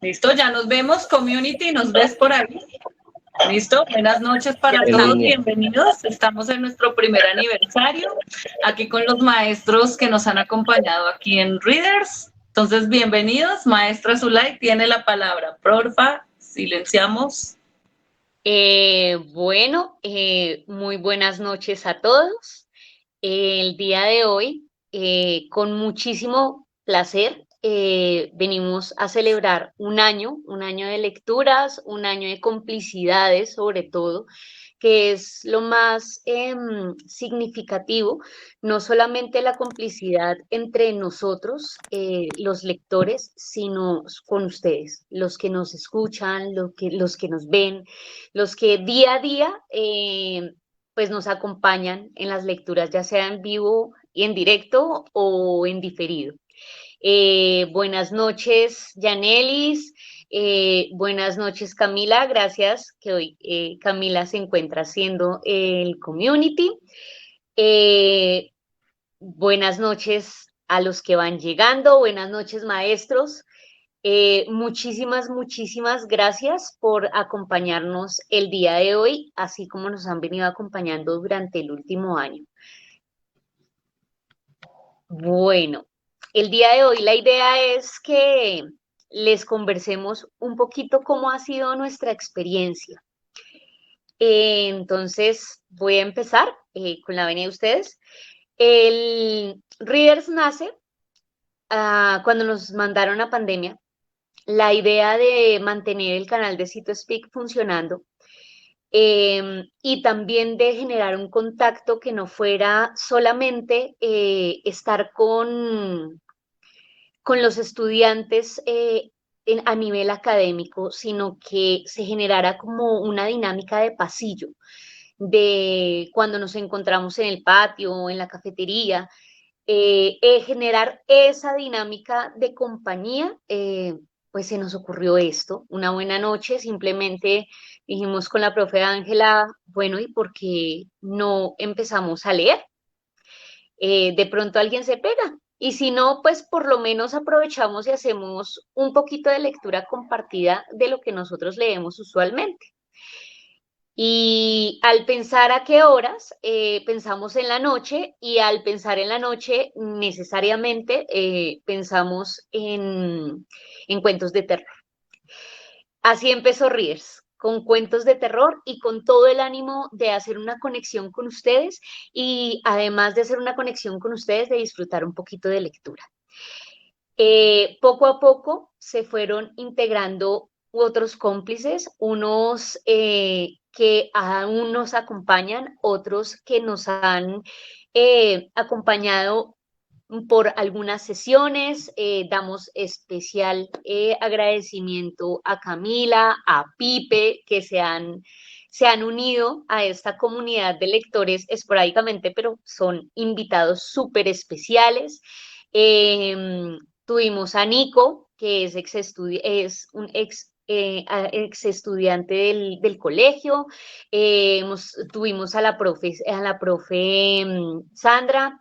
Listo, ya nos vemos, community, nos ves por ahí. Listo, buenas noches para En todos, línea. bienvenidos. Estamos en nuestro primer aniversario, aquí con los maestros que nos han acompañado aquí en Readers. Entonces, bienvenidos. Maestra Zulay tiene la palabra. Porfa, silenciamos. Bueno, muy buenas noches a todos. El día de hoy, con muchísimo placer, venimos a celebrar un año de lecturas, un año de complicidades sobre todo, que es lo más significativo, no solamente la complicidad entre nosotros, los lectores, sino con ustedes, los que nos escuchan, los que nos ven, los que día a día pues nos acompañan en las lecturas, ya sea en vivo y en directo o en diferido. Buenas noches, Yanelis. Buenas noches, Camila. Gracias que hoy Camila se encuentra haciendo el community. Buenas noches a los que van llegando. Buenas noches, maestros. Muchísimas gracias por acompañarnos el día de hoy, así como nos han venido acompañando durante el último año. Bueno, el día de hoy la idea es que les conversemos un poquito cómo ha sido nuestra experiencia. Entonces, voy a empezar con la venia de ustedes. El Readers nace cuando nos mandaron a pandemia. La idea de mantener el canal de CitoSpeak funcionando y también de generar un contacto que no fuera solamente estar con los estudiantes a nivel académico, sino que se generara como una dinámica de pasillo, de cuando nos encontramos en el patio o en la cafetería, generar esa dinámica de compañía. Pues se nos ocurrió esto, una buena noche, simplemente dijimos con la profe Ángela, bueno, ¿y por qué no empezamos a leer? De pronto alguien se pega, y si no, pues por lo menos aprovechamos y hacemos un poquito de lectura compartida de lo que nosotros leemos usualmente. Y al pensar a qué horas, pensamos en la noche, y al pensar en la noche, necesariamente pensamos en cuentos de terror. Así empezó Readers, con cuentos de terror y con todo el ánimo de hacer una conexión con ustedes, y además de hacer una conexión con ustedes, de disfrutar un poquito de lectura. Poco a poco se fueron integrando otros cómplices, unos que aún nos acompañan, otros que nos han acompañado por algunas sesiones. Damos especial agradecimiento a Camila, a Pipe, que se han unido a esta comunidad de lectores esporádicamente, pero son invitados súper especiales. Tuvimos a Nico, que es un ex estudiante del colegio. Tuvimos a la profe Sandra.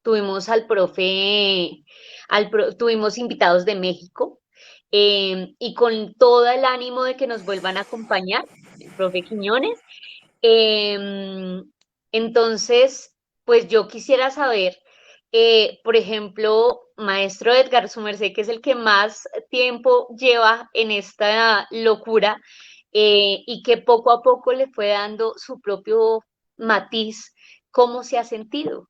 Tuvimos al profe, tuvimos invitados de México, y con todo el ánimo de que nos vuelvan a acompañar, el profe Quiñones. Entonces, pues yo quisiera saber, por ejemplo, maestro Edgar, su merced, que es el que más tiempo lleva en esta locura, y que poco a poco le fue dando su propio matiz, ¿cómo se ha sentido?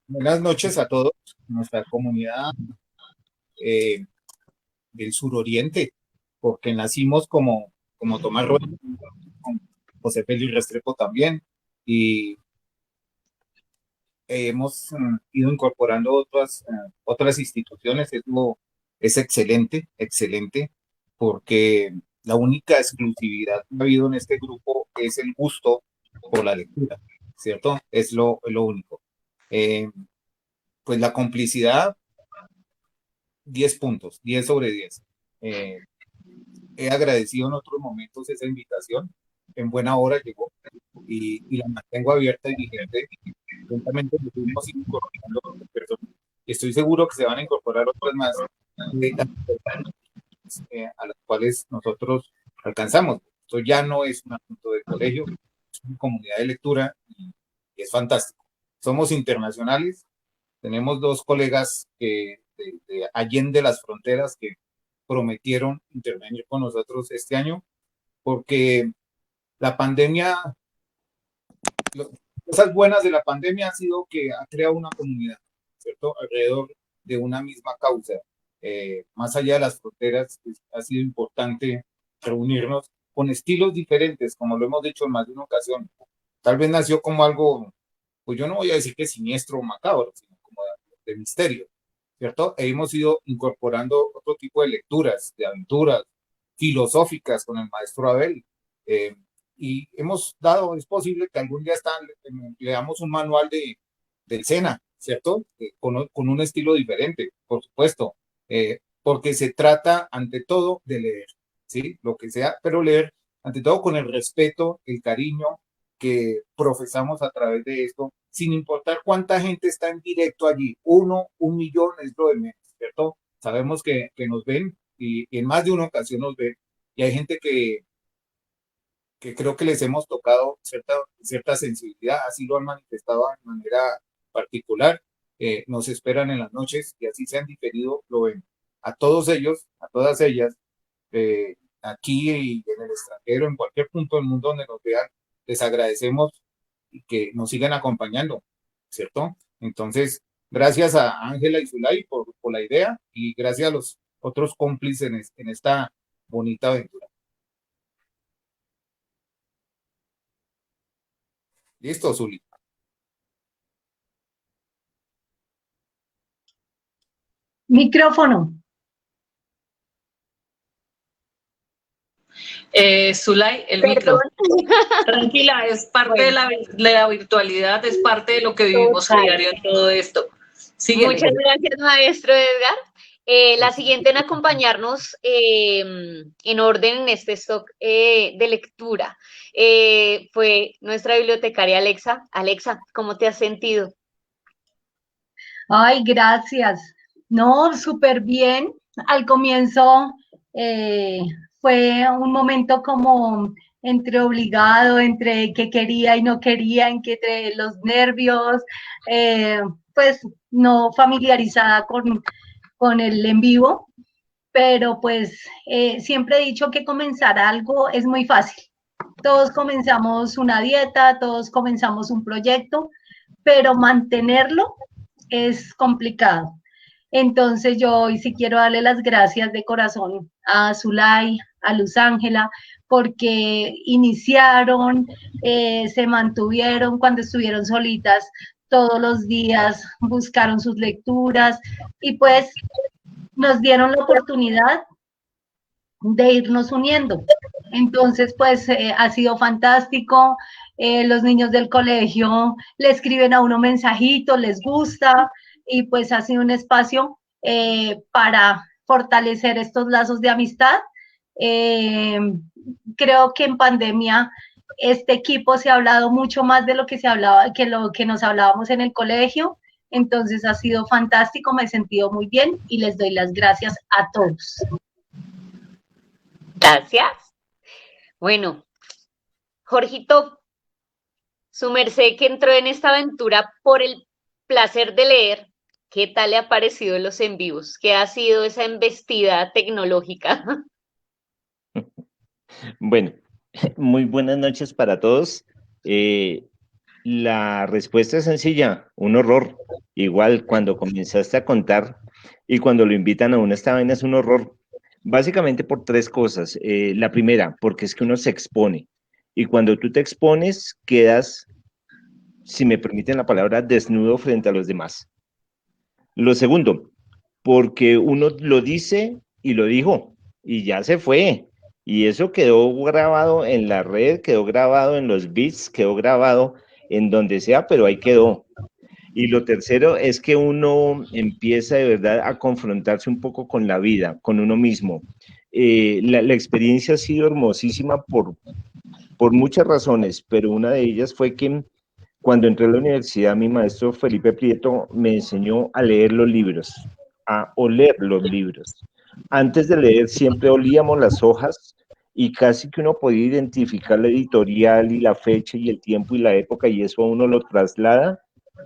Buenas noches a todos, nuestra comunidad del suroriente, porque nacimos como Tomás Roy, con José Félix Restrepo también, y hemos ido incorporando otras instituciones. Es excelente, excelente, porque la única exclusividad que ha habido en este grupo es el gusto por la lectura, ¿cierto? Es lo único. Pues la complicidad, 10 puntos, 10 sobre 10. he agradecido en otros momentos esa invitación. En buena hora llegó y la mantengo abierta y vigente. Lentamente nos fuimos incorporando otras personas. Estoy seguro que se van a incorporar otras más a las cuales nosotros alcanzamos. Esto ya no es un asunto de colegio, es una comunidad de lectura y es fantástico. Somos internacionales, tenemos dos colegas de allende las fronteras que prometieron intervenir con nosotros este año, porque la pandemia, cosas buenas de la pandemia ha sido que ha creado una comunidad, ¿cierto? Alrededor de una misma causa. Más allá de las fronteras, ha sido importante reunirnos con estilos diferentes, como lo hemos dicho en más de una ocasión. Tal vez nació como algo, pues yo no voy a decir que siniestro o macabro, sino como de misterio, ¿cierto? E hemos ido incorporando otro tipo de lecturas, de aventuras filosóficas con el maestro Abel. Y hemos dado, es posible que algún día le damos un manual del SENA, ¿cierto? Con un estilo diferente, por supuesto, porque se trata ante todo de leer, ¿sí? Lo que sea, pero leer ante todo con el respeto, el cariño que profesamos a través de esto, sin importar cuánta gente está en directo allí, 1, 1 millón es lo de menos, ¿cierto? Sabemos que nos ven y en más de una ocasión nos ven y hay gente que creo que les hemos tocado cierta sensibilidad, así lo han manifestado de manera particular, nos esperan en las noches y así se han diferido, lo ven. A todos ellos, a todas ellas, aquí y en el extranjero, en cualquier punto del mundo donde nos vean, les agradecemos y que nos sigan acompañando, ¿cierto? Entonces, gracias a Ángela y Zulay por la idea y gracias a los otros cómplices en esta bonita aventura. Listo, Zuli. Micrófono. Zulay, el Perdón. micro. Tranquila, es parte de la virtualidad, es parte de lo que vivimos a diario en todo esto. Síguele. Muchas gracias, maestro Edgar. La siguiente en acompañarnos en orden en este stock de lectura fue nuestra bibliotecaria Alexa. Alexa, ¿cómo te has sentido? Ay, gracias. No, súper bien. Al comienzo fue un momento como entre obligado, entre que quería y no quería, entre los nervios, pues no familiarizada con el en vivo, pero pues siempre he dicho que comenzar algo es muy fácil. Todos comenzamos una dieta, todos comenzamos un proyecto, pero mantenerlo es complicado. Entonces yo hoy sí quiero darle las gracias de corazón a Zulay, a Luz Ángela, porque iniciaron, se mantuvieron cuando estuvieron solitas todos los días, buscaron sus lecturas y pues nos dieron la oportunidad de irnos uniendo. Entonces, pues ha sido fantástico. Los niños del colegio le escriben a uno mensajitos, les gusta, y pues ha sido un espacio para fortalecer estos lazos de amistad. Creo que en pandemia este equipo se ha hablado mucho más de lo que se hablaba, que lo que nos hablábamos en el colegio. Entonces ha sido fantástico, me he sentido muy bien y les doy las gracias a todos. Gracias. Bueno, Jorgito, su merced que entró en esta aventura por el placer de leer, ¿qué tal le ha parecido los en vivos? ¿Qué ha sido esa embestida tecnológica? Bueno, muy buenas noches para todos. La respuesta es sencilla, un horror. Igual cuando comenzaste a contar y cuando lo invitan a uno, esta vaina es un horror. Básicamente por 3 cosas. La primera, porque es que uno se expone. Y cuando tú te expones, quedas, si me permiten la palabra, desnudo frente a los demás. Lo segundo, porque uno lo dice y lo dijo, y ya se fue. Y eso quedó grabado en la red, quedó grabado en los bits, quedó grabado en donde sea, pero ahí quedó. Y lo tercero es que uno empieza de verdad a confrontarse un poco con la vida, con uno mismo. La experiencia ha sido hermosísima por muchas razones, pero una de ellas fue que cuando entré a la universidad, mi maestro Felipe Prieto me enseñó a leer los libros, a oler los libros. Antes de leer siempre olíamos las hojas y casi que uno podía identificar la editorial y la fecha y el tiempo y la época, y eso a uno lo traslada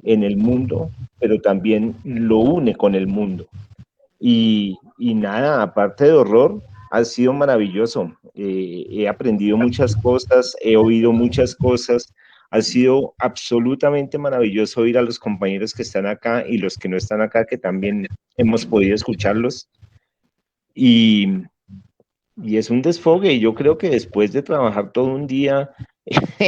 en el mundo, pero también lo une con el mundo. Y nada, aparte de horror, ha sido maravilloso. He aprendido muchas cosas, he oído muchas cosas. Ha sido absolutamente maravilloso oír a los compañeros que están acá y los que no están acá, que también hemos podido escucharlos. Y, y es un desfogue. Y yo creo que después de trabajar todo un día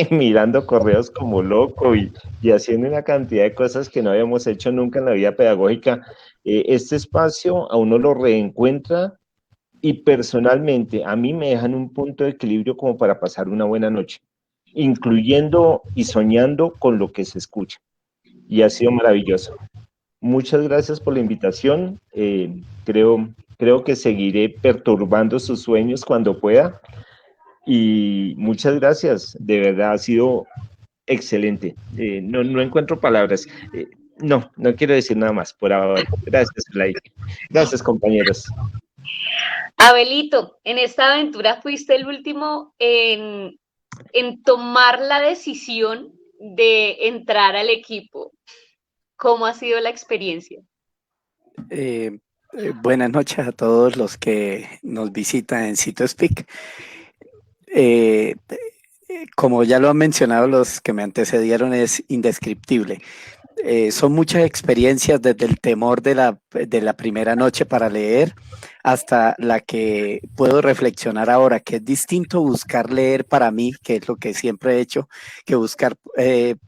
mirando correos como loco y haciendo una cantidad de cosas que no habíamos hecho nunca en la vida pedagógica, este espacio a uno lo reencuentra y personalmente a mí me dejan un punto de equilibrio como para pasar una buena noche, incluyendo y soñando con lo que se escucha. Y ha sido maravilloso. Muchas gracias por la invitación. Creo que seguiré perturbando sus sueños cuando pueda. Y muchas gracias. De verdad ha sido excelente. No encuentro palabras. No quiero decir nada más por ahora. Gracias, Lai. Gracias, compañeros. Abelito, en esta aventura fuiste el último en tomar la decisión de entrar al equipo. ¿Cómo ha sido la experiencia? Buenas noches a todos los que nos visitan en CitoSpeak. Como ya lo han mencionado los que me antecedieron, es indescriptible. Son muchas experiencias, desde el temor de la primera noche para leer hasta la que puedo reflexionar ahora, que es distinto buscar leer para mí, que es lo que siempre he hecho, que buscar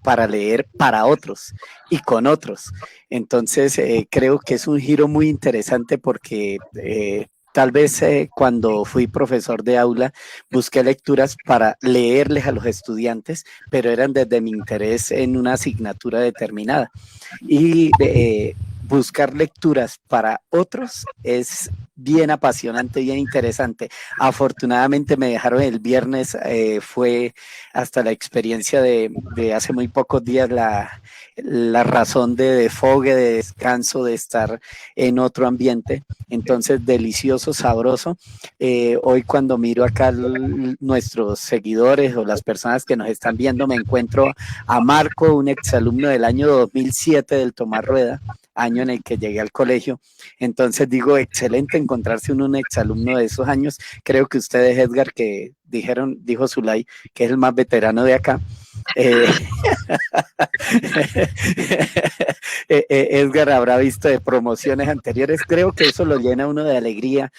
para leer para otros y con otros. Entonces, creo que es un giro muy interesante porque tal vez cuando fui profesor de aula busqué lecturas para leerles a los estudiantes, pero eran desde mi interés en una asignatura determinada. Y buscar lecturas para otros es bien apasionante, bien interesante. Afortunadamente me dejaron el viernes, fue hasta la experiencia de hace muy pocos días la razón de desfogue, de descanso, de estar en otro ambiente. Entonces, delicioso, sabroso. Hoy cuando miro acá nuestros seguidores o las personas que nos están viendo, me encuentro a Marco, un exalumno del año 2007 del Tomás Rueda, año en el que llegué al colegio. Entonces digo, excelente encontrarse un exalumno de esos años. Creo que ustedes, Edgar, que dijo Zulay, que es el más veterano de acá. Edgar habrá visto de promociones anteriores. Creo que eso lo llena uno de alegría.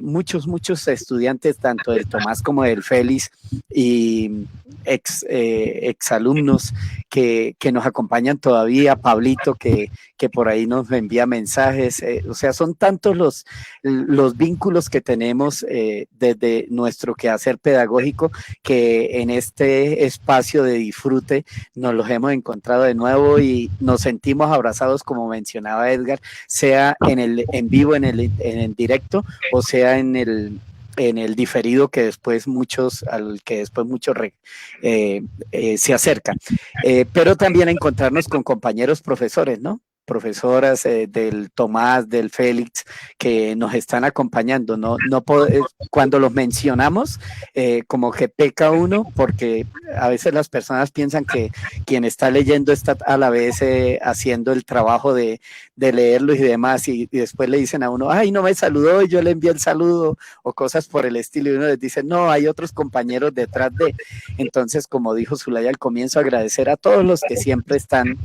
Muchos estudiantes, tanto del Tomás como del Félix, y exalumnos que nos acompañan todavía, Pablito, que por ahí nos envía mensajes. O sea, son tantos los vínculos que tenemos desde nuestro quehacer pedagógico, que en este espacio de disfrute nos los hemos encontrado de nuevo y nos sentimos abrazados, como mencionaba Edgar, sea en vivo, en el directo, o sea en el diferido, que después muchos se acercan. Pero también encontrarnos con compañeros profesores, ¿no? Profesoras del Tomás, del Félix, que nos están acompañando. Cuando los mencionamos, como que peca uno, porque a veces las personas piensan que quien está leyendo está a la vez haciendo el trabajo de leerlo y demás, y después le dicen a uno, ay, no me saludó y yo le envié el saludo, o cosas por el estilo, y uno les dice, no, hay otros compañeros detrás de. Entonces, como dijo Zulay al comienzo, agradecer a todos los que siempre están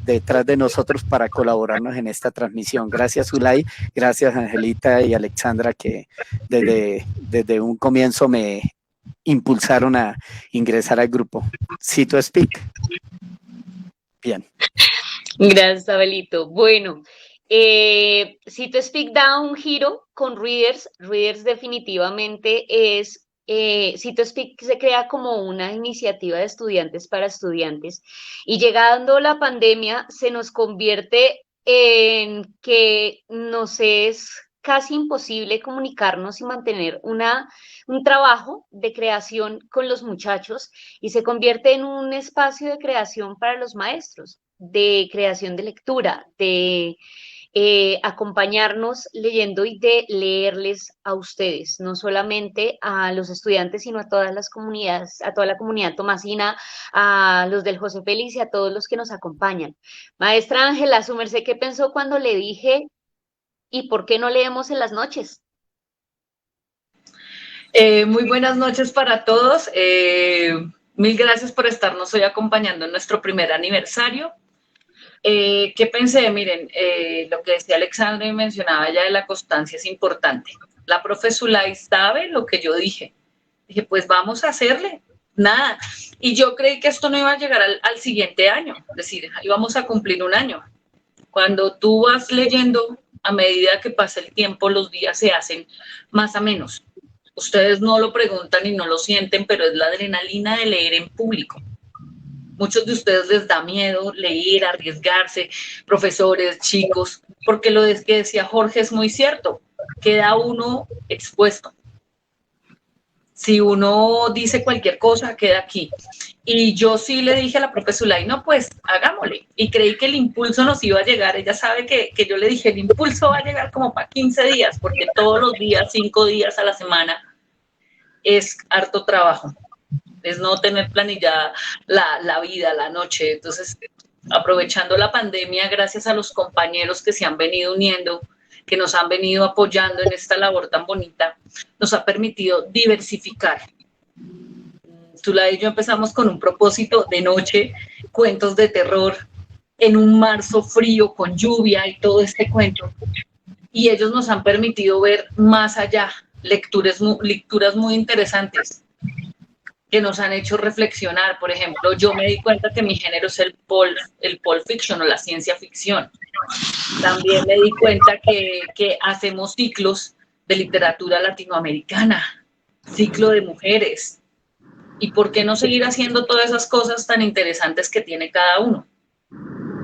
detrás de nosotros para colaborarnos en esta transmisión. Gracias, Zulay, gracias, Angelita y Alexandra, que desde un comienzo me impulsaron a ingresar al grupo. CitoSpeak. Bien. Gracias, Abelito. Bueno, CitoSpeak da un giro con Readers. Readers definitivamente es, CitoSpeak se crea como una iniciativa de estudiantes para estudiantes, y llegando la pandemia se nos convierte en que nos es casi imposible comunicarnos y mantener un trabajo de creación con los muchachos y se convierte en un espacio de creación para los maestros, de creación de lectura, de acompañarnos leyendo y de leerles a ustedes, no solamente a los estudiantes, sino a todas las comunidades, a toda la comunidad tomasina, a los del José Félix y a todos los que nos acompañan. Maestra Ángela, su merced, ¿qué pensó cuando le dije y por qué no leemos en las noches? Muy buenas noches para todos. Mil gracias por estarnos hoy acompañando en nuestro primer aniversario. ¿Qué pensé? Miren, lo que decía Alexandra y mencionaba ya de la constancia es importante. La profe Zulay sabe lo que yo dije. Dije, pues vamos a hacerle. Nada. Y yo creí que esto no iba a llegar al siguiente año. Es decir, íbamos a cumplir un año. Cuando tú vas leyendo, a medida que pasa el tiempo, los días se hacen más a menos. Ustedes no lo preguntan y no lo sienten, pero es la adrenalina de leer en público. Muchos de ustedes les da miedo leer, arriesgarse, profesores, chicos, porque lo que decía Jorge es muy cierto, queda uno expuesto. Si uno dice cualquier cosa, queda aquí. Y yo sí le dije a la profe Zulay, no, pues hagámosle. Y creí que el impulso nos iba a llegar. Ella sabe que yo le dije, el impulso va a llegar como para 15 días, porque todos los días, 5 días a la semana, es harto trabajo. Es no tener planillada la vida, la noche. Entonces, aprovechando la pandemia, gracias a los compañeros que se han venido uniendo, que nos han venido apoyando en esta labor tan bonita, nos ha permitido diversificar. Zulay y yo empezamos con un propósito de noche, cuentos de terror, en un marzo frío, con lluvia y todo este cuento. Y ellos nos han permitido ver más allá, lecturas muy interesantes que nos han hecho reflexionar. Por ejemplo, yo me di cuenta que mi género es el pulp fiction o la ciencia ficción. También me di cuenta que hacemos ciclos de literatura latinoamericana, ciclo de mujeres. ¿Y por qué no seguir haciendo todas esas cosas tan interesantes que tiene cada uno?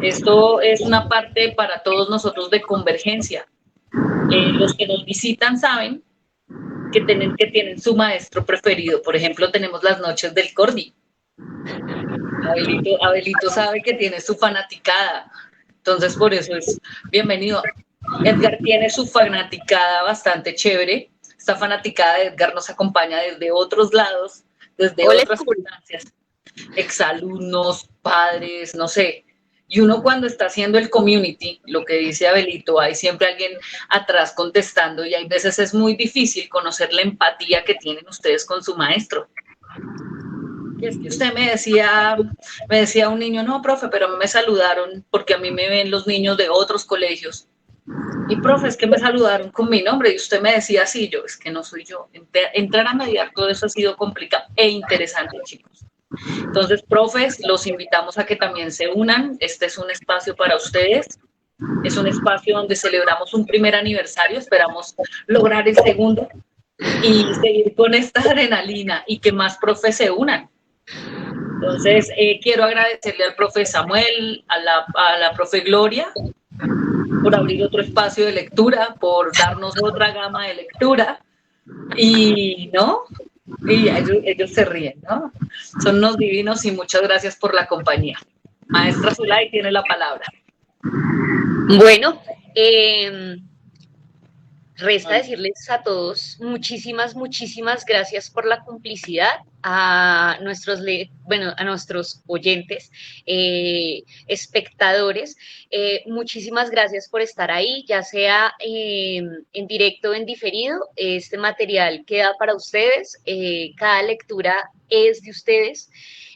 Esto es una parte para todos nosotros de convergencia. Los que nos visitan saben que tienen su maestro preferido. Por ejemplo, tenemos las noches del Cordi. Abelito sabe que tiene su fanaticada. Entonces, por eso es bienvenido. Edgar tiene su fanaticada bastante chévere. Esta fanaticada de Edgar nos acompaña desde otros lados, desde otras circunstancias. Exalumnos, padres, no sé. Y uno cuando está haciendo el community, lo que dice Abelito, hay siempre alguien atrás contestando y hay veces es muy difícil conocer la empatía que tienen ustedes con su maestro. Y es que usted me decía un niño, no, profe, pero me saludaron porque a mí me ven los niños de otros colegios. Y profe, es que me saludaron con mi nombre y usted me decía así, yo, es que no soy yo. Entrar a mediar todo eso ha sido complicado e interesante, chicos. Entonces, profes, los invitamos a que también se unan. Este es un espacio para ustedes. Es un espacio donde celebramos un primer aniversario. Esperamos lograr el segundo y seguir con esta adrenalina y que más profes se unan. Entonces, quiero agradecerle al profe Samuel, a la profe Gloria, por abrir otro espacio de lectura, por darnos otra gama de lectura. Y, ¿no? Y ellos se ríen, ¿no? Son unos divinos y muchas gracias por la compañía. Maestra Zulay tiene la palabra. Bueno, resta decirles a todos muchísimas gracias por la complicidad, a nuestros oyentes, espectadores, muchísimas gracias por estar ahí, ya sea en directo o en diferido. Este material queda para ustedes, cada lectura es de ustedes,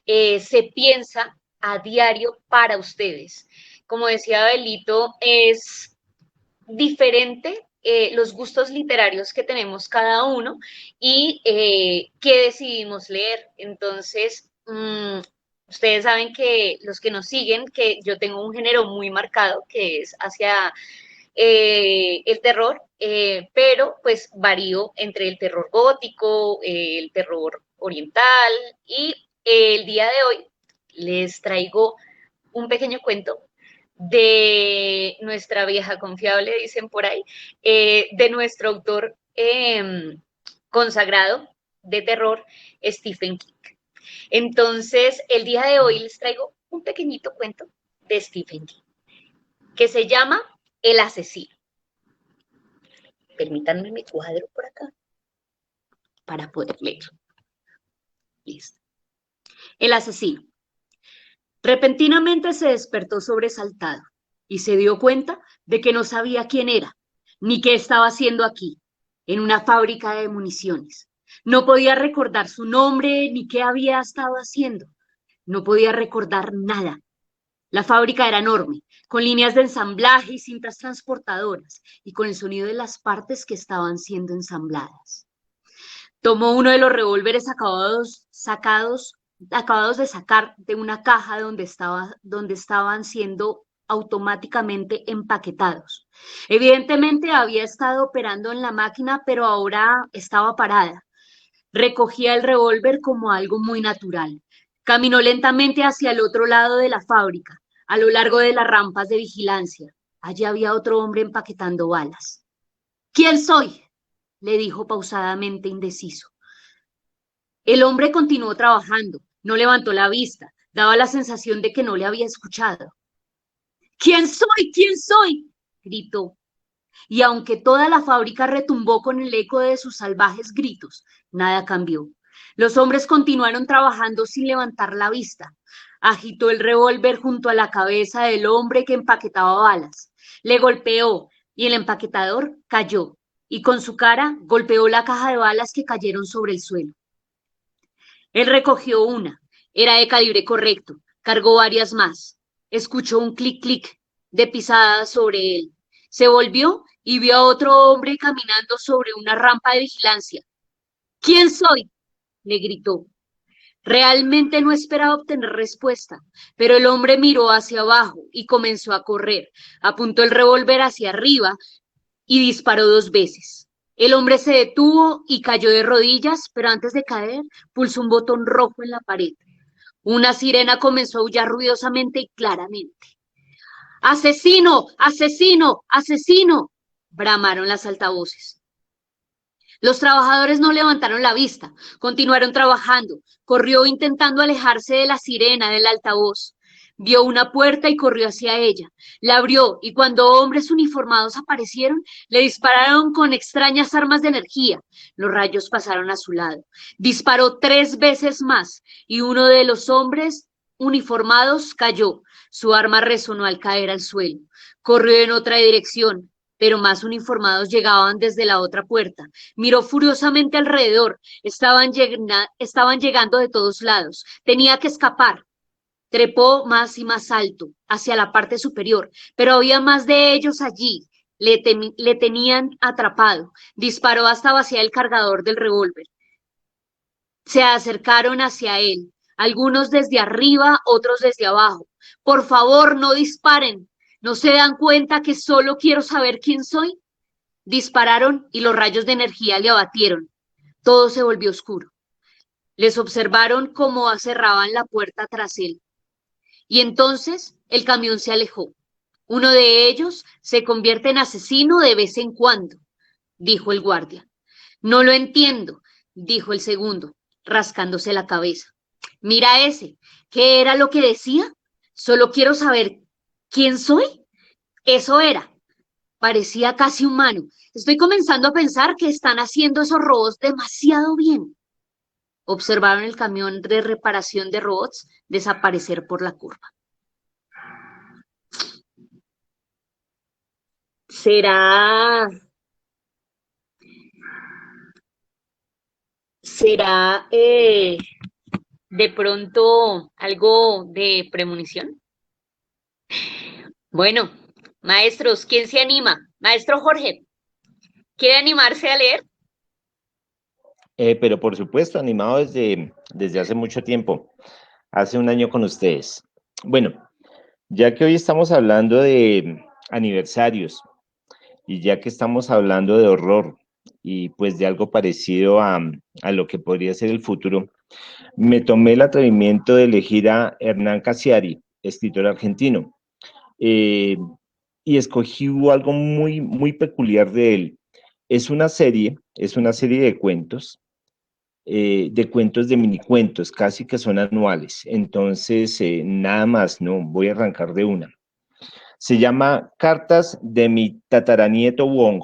se piensa a diario para ustedes. Como decía Abelito, es diferente los gustos literarios que tenemos cada uno y qué decidimos leer. Entonces, ustedes saben que los que nos siguen, que yo tengo un género muy marcado que es hacia el terror, pero pues varío entre el terror gótico, el terror oriental y el día de hoy les traigo un pequeño cuento de nuestra vieja confiable, dicen por ahí, de nuestro autor consagrado de terror, Stephen King. Entonces, el día de hoy les traigo un pequeñito cuento de Stephen King, que se llama El asesino. Permítanme mi cuadro por acá para poder leer. Listo. El asesino. Repentinamente se despertó sobresaltado y se dio cuenta de que no sabía quién era, ni qué estaba haciendo aquí, en una fábrica de municiones. No podía recordar su nombre ni qué había estado haciendo. No podía recordar nada. La fábrica era enorme, con líneas de ensamblaje y cintas transportadoras, y con el sonido de las partes que estaban siendo ensambladas. Tomó uno de los revólveres acabados de sacar de una caja donde estaban siendo automáticamente empaquetados. Evidentemente había estado operando en la máquina, pero ahora estaba parada. Recogía el revólver como algo muy natural. Caminó lentamente hacia el otro lado de la fábrica, a lo largo de las rampas de vigilancia. Allí había otro hombre empaquetando balas. ¿Quién soy?, le dijo pausadamente, indeciso. El hombre continuó trabajando, no levantó la vista, daba la sensación de que no le había escuchado. ¿Quién soy? ¿Quién soy?, gritó. Y aunque toda la fábrica retumbó con el eco de sus salvajes gritos, nada cambió. Los hombres continuaron trabajando sin levantar la vista. Agitó el revólver junto a la cabeza del hombre que empaquetaba balas. Le golpeó y el empaquetador cayó, y con su cara golpeó la caja de balas que cayeron sobre el suelo. Él recogió una, era de calibre correcto, cargó varias más. Escuchó un clic-clic de pisadas sobre él. Se volvió y vio a otro hombre caminando sobre una rampa de vigilancia. ¿Quién soy?, le gritó. Realmente no esperaba obtener respuesta, pero el hombre miró hacia abajo y comenzó a correr. Apuntó el revólver hacia arriba y disparó 2 veces. El hombre se detuvo y cayó de rodillas, pero antes de caer, pulsó un botón rojo en la pared. Una sirena comenzó a aullar ruidosamente y claramente. ¡Asesino! ¡Asesino! ¡Asesino!, bramaron las altavoces. Los trabajadores no levantaron la vista, continuaron trabajando. Corrió intentando alejarse de la sirena del altavoz. Vio una puerta y corrió hacia ella. La abrió y cuando hombres uniformados aparecieron, le dispararon con extrañas armas de energía. Los rayos pasaron a su lado. Disparó 3 veces más y uno de los hombres uniformados cayó. Su arma resonó al caer al suelo. Corrió en otra dirección, pero más uniformados llegaban desde la otra puerta. Miró furiosamente alrededor. Estaban llegando de todos lados. Tenía que escapar. Trepó más y más alto, hacia la parte superior, pero había más de ellos allí. Le tenían atrapado. Disparó hasta vaciar el cargador del revólver. Se acercaron hacia él, algunos desde arriba, otros desde abajo. Por favor, no disparen. ¿No se dan cuenta que solo quiero saber quién soy? Dispararon y los rayos de energía le abatieron. Todo se volvió oscuro. Les observaron cómo cerraban la puerta tras él. Y entonces el camión se alejó. Uno de ellos se convierte en asesino de vez en cuando, dijo el guardia. No lo entiendo, dijo el segundo, rascándose la cabeza. Mira ese, ¿qué era lo que decía? Solo quiero saber quién soy. Eso era. Parecía casi humano. Estoy comenzando a pensar que están haciendo esos robots demasiado bien. Observaron el camión de reparación de robots desaparecer por la curva. ¿Será de pronto algo de premonición? Bueno, maestros, ¿quién se anima? Maestro Jorge, ¿quiere animarse a leer? Pero por supuesto, animado desde hace mucho tiempo, hace un año con ustedes. Bueno, ya que hoy estamos hablando de aniversarios y ya que estamos hablando de horror y pues de algo parecido a lo que podría ser el futuro, me tomé el atrevimiento de elegir a Hernán Cassiari, escritor argentino. y escogí algo muy, muy peculiar de él. Es una serie de cuentos de minicuentos, casi que son anuales. Entonces, nada más, no, voy a arrancar de una. Se llama Cartas de mi tataranieto Wong.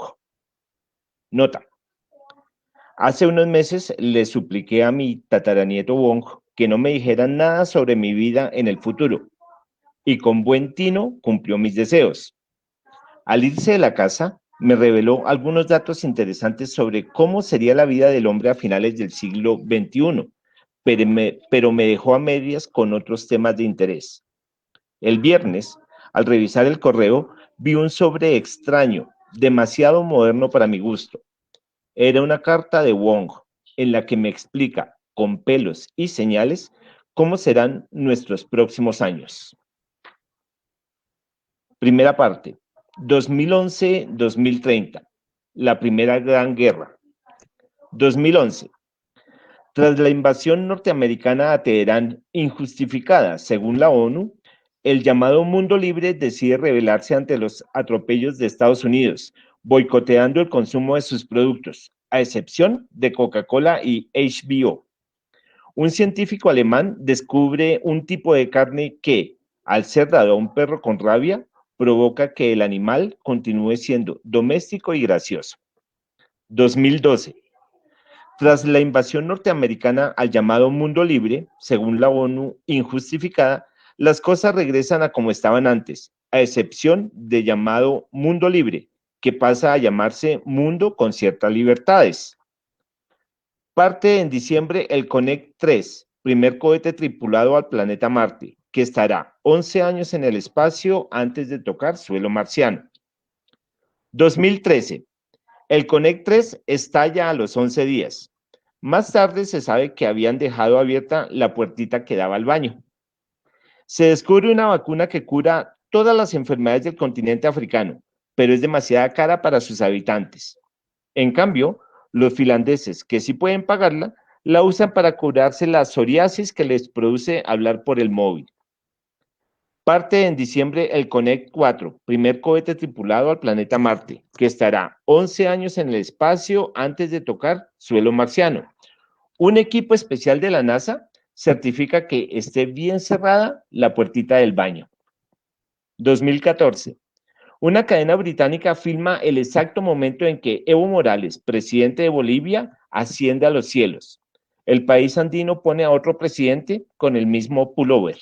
Nota. Hace unos meses le supliqué a mi tataranieto Wong que no me dijera nada sobre mi vida en el futuro, y con buen tino cumplió mis deseos. Al irse de la casa, me reveló algunos datos interesantes sobre cómo sería la vida del hombre a finales del siglo XXI, pero me dejó a medias con otros temas de interés. El viernes, al revisar el correo, vi un sobre extraño, demasiado moderno para mi gusto. Era una carta de Wong, en la que me explica, con pelos y señales, cómo serán nuestros próximos años. Primera parte, 2011-2030, la Primera Gran Guerra. 2011. Tras la invasión norteamericana a Teherán, injustificada según la ONU, el llamado mundo libre decide rebelarse ante los atropellos de Estados Unidos, boicoteando el consumo de sus productos, a excepción de Coca-Cola y HBO. Un científico alemán descubre un tipo de carne que, al ser dado a un perro con rabia, provoca que el animal continúe siendo doméstico y gracioso. 2012. Tras la invasión norteamericana al llamado mundo libre, según la ONU, injustificada, las cosas regresan a como estaban antes, a excepción de llamado mundo libre, que pasa a llamarse mundo con ciertas libertades. Parte en diciembre el Connect 3, primer cohete tripulado al planeta Marte, que estará 11 años en el espacio antes de tocar suelo marciano. 2013. El Connect 3 estalla a los 11 días. Más tarde se sabe que habían dejado abierta la puertita que daba al baño. Se descubre una vacuna que cura todas las enfermedades del continente africano, pero es demasiado cara para sus habitantes. En cambio, los finlandeses, que sí pueden pagarla, la usan para curarse la psoriasis que les produce hablar por el móvil. Parte en diciembre el Connect 4, primer cohete tripulado al planeta Marte, que estará 11 años en el espacio antes de tocar suelo marciano. Un equipo especial de la NASA certifica que esté bien cerrada la puertita del baño. 2014. Una cadena británica filma el exacto momento en que Evo Morales, presidente de Bolivia, asciende a los cielos. El país andino pone a otro presidente con el mismo pullover.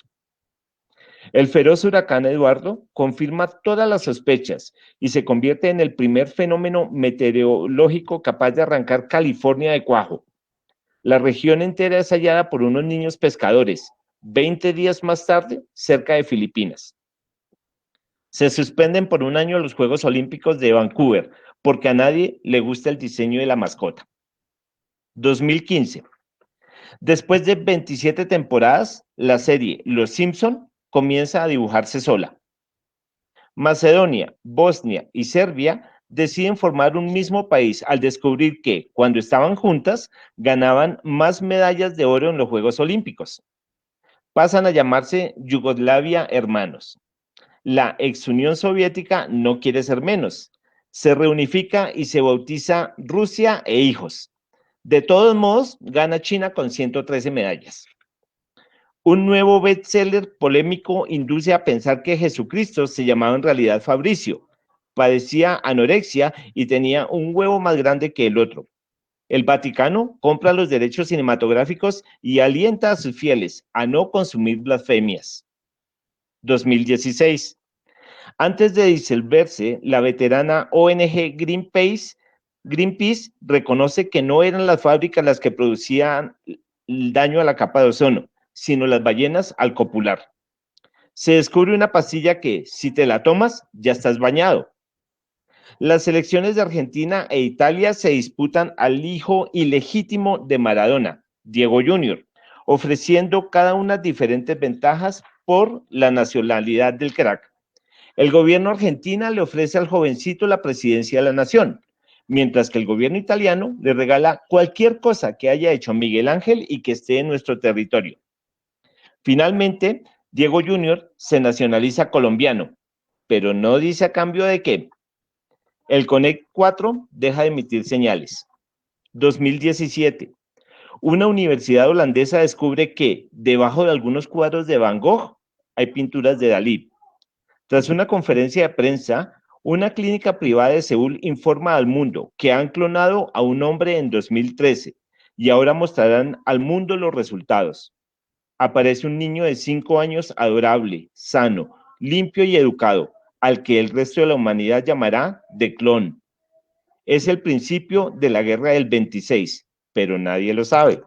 El feroz huracán Eduardo confirma todas las sospechas y se convierte en el primer fenómeno meteorológico capaz de arrancar California de cuajo. La región entera es hallada por unos niños pescadores, 20 días más tarde, cerca de Filipinas. Se suspenden por un año los Juegos Olímpicos de Vancouver, porque a nadie le gusta el diseño de la mascota. 2015. Después de 27 temporadas, la serie Los Simpson comienza a dibujarse sola. Macedonia, Bosnia y Serbia deciden formar un mismo país al descubrir que, cuando estaban juntas, ganaban más medallas de oro en los Juegos Olímpicos. Pasan a llamarse Yugoslavia Hermanos. La ex Unión Soviética no quiere ser menos. Se reunifica y se bautiza Rusia e Hijos. De todos modos, gana China con 113 medallas. Un nuevo bestseller polémico induce a pensar que Jesucristo se llamaba en realidad Fabricio, padecía anorexia y tenía un huevo más grande que el otro. El Vaticano compra los derechos cinematográficos y alienta a sus fieles a no consumir blasfemias. 2016. Antes de disolverse, la veterana ONG Greenpeace reconoce que no eran las fábricas las que producían el daño a la capa de ozono, sino las ballenas al copular. Se descubre una pastilla que, si te la tomas, ya estás bañado. Las selecciones de Argentina e Italia se disputan al hijo ilegítimo de Maradona, Diego Junior, ofreciendo cada una diferentes ventajas por la nacionalidad del crack. El gobierno argentino le ofrece al jovencito la presidencia de la nación, mientras que el gobierno italiano le regala cualquier cosa que haya hecho Miguel Ángel y que esté en nuestro territorio. Finalmente, Diego Junior se nacionaliza colombiano, pero no dice a cambio de qué. El Connect 4 deja de emitir señales. 2017. Una universidad holandesa descubre que debajo de algunos cuadros de Van Gogh hay pinturas de Dalí. Tras una conferencia de prensa, una clínica privada de Seúl informa al mundo que han clonado a un hombre en 2013 y ahora mostrarán al mundo los resultados. Aparece un niño de 5 años adorable, sano, limpio y educado, al que el resto de la humanidad llamará de clon. Es el principio de la guerra del 26, pero nadie lo sabe.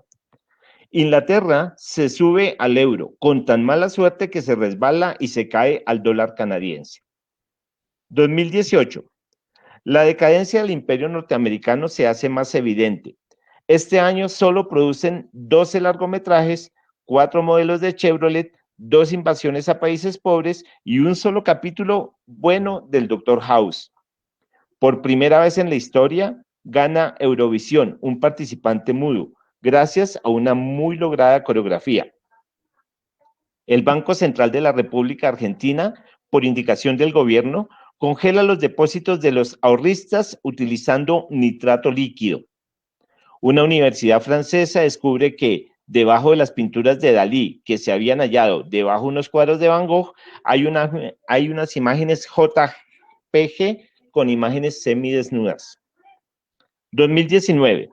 Inglaterra se sube al euro con tan mala suerte que se resbala y se cae al dólar canadiense. 2018. La decadencia del imperio norteamericano se hace más evidente. Este año solo producen 12 largometrajes, 4 modelos de Chevrolet, 2 invasiones a países pobres y un solo capítulo bueno del Dr. House. Por primera vez en la historia, gana Eurovisión, un participante mudo, gracias a una muy lograda coreografía. El Banco Central de la República Argentina, por indicación del gobierno, congela los depósitos de los ahorristas utilizando nitrato líquido. Una universidad francesa descubre que debajo de las pinturas de Dalí que se habían hallado debajo de unos cuadros de Van Gogh, hay unas imágenes JPG con imágenes semidesnudas. 2019.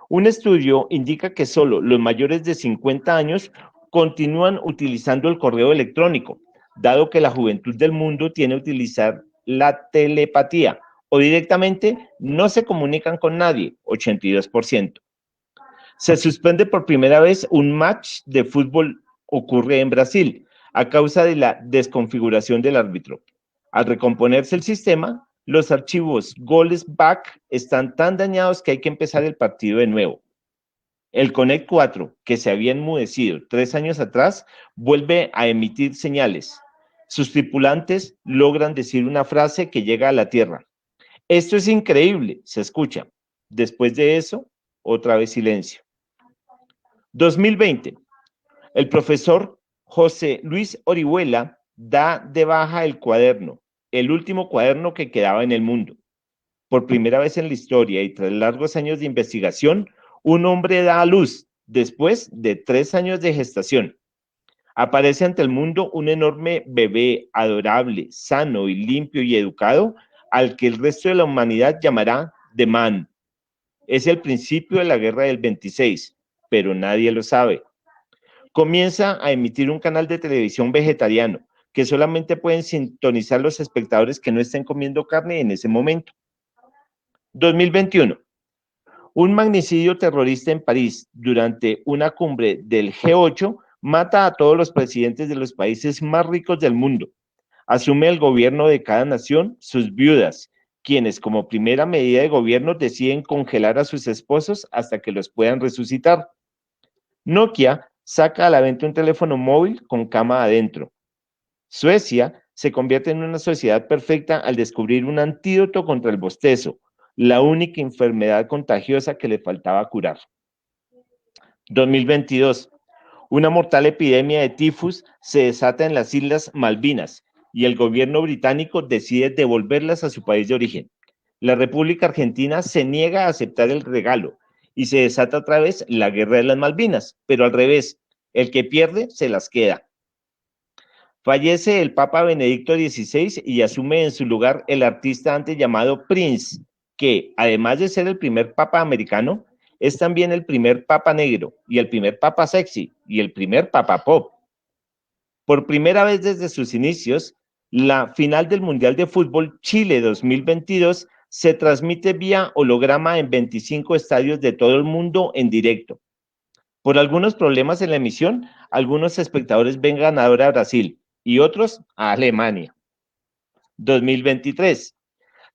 Un estudio indica que solo los mayores de 50 años continúan utilizando el correo electrónico, dado que la juventud del mundo tiene que utilizar la telepatía o directamente no se comunican con nadie, 82%. Se suspende por primera vez un match de fútbol, ocurre en Brasil, a causa de la desconfiguración del árbitro. Al recomponerse el sistema, los archivos goles back están tan dañados que hay que empezar el partido de nuevo. El Connect 4, que se había enmudecido 3 años atrás, vuelve a emitir señales. Sus tripulantes logran decir una frase que llega a la Tierra. Esto es increíble, se escucha. Después de eso, otra vez silencio. 2020. El profesor José Luis Orihuela da de baja el cuaderno, el último cuaderno que quedaba en el mundo. Por primera vez en la historia y tras largos años de investigación, un hombre da a luz después de 3 años de gestación. Aparece ante el mundo un enorme bebé adorable, sano y limpio y educado, al que el resto de la humanidad llamará The Man. Es el principio de la guerra del 26, pero nadie lo sabe. Comienza a emitir un canal de televisión vegetariano, que solamente pueden sintonizar los espectadores que no estén comiendo carne en ese momento. 2021. Un magnicidio terrorista en París durante una cumbre del G8 mata a todos los presidentes de los países más ricos del mundo. Asume el gobierno de cada nación sus viudas, quienes como primera medida de gobierno deciden congelar a sus esposos hasta que los puedan resucitar. Nokia saca a la venta un teléfono móvil con cama adentro. Suecia se convierte en una sociedad perfecta al descubrir un antídoto contra el bostezo, la única enfermedad contagiosa que le faltaba curar. 2022. Una mortal epidemia de tifus se desata en las Islas Malvinas y el gobierno británico decide devolverlas a su país de origen. La República Argentina se niega a aceptar el regalo y se desata otra vez la guerra de las Malvinas, pero al revés, el que pierde se las queda. Fallece el Papa Benedicto XVI y asume en su lugar el artista antes llamado Prince, que además de ser el primer Papa americano, es también el primer Papa negro y el primer Papa sexy y el primer Papa pop. Por primera vez desde sus inicios, la final del Mundial de Fútbol Chile 2022 se transmite vía holograma en 25 estadios de todo el mundo en directo. Por algunos problemas en la emisión, algunos espectadores ven ganadora a Brasil y otros a Alemania. 2023.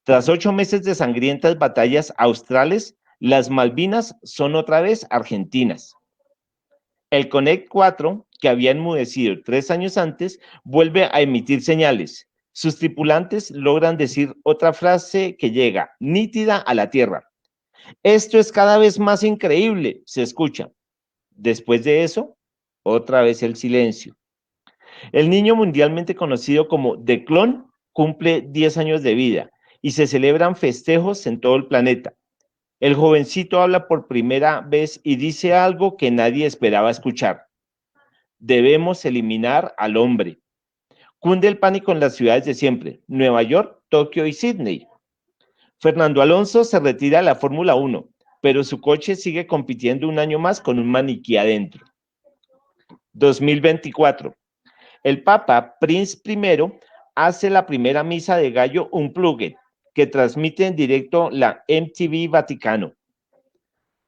Tras 8 meses de sangrientas batallas australes, las Malvinas son otra vez argentinas. El Connect 4, que había enmudecido 3 años antes, vuelve a emitir señales. Sus tripulantes logran decir otra frase que llega nítida a la Tierra. Esto es cada vez más increíble, se escucha. Después de eso, otra vez el silencio. El niño mundialmente conocido como The Clone cumple 10 años de vida y se celebran festejos en todo el planeta. El jovencito habla por primera vez y dice algo que nadie esperaba escuchar. Debemos eliminar al hombre. Cunde el pánico en las ciudades de siempre, Nueva York, Tokio y Sydney. Fernando Alonso se retira de la Fórmula 1, pero su coche sigue compitiendo un año más con un maniquí adentro. 2024. El Papa Prince I hace la primera misa de gallo unplugged, que transmite en directo la MTV Vaticano.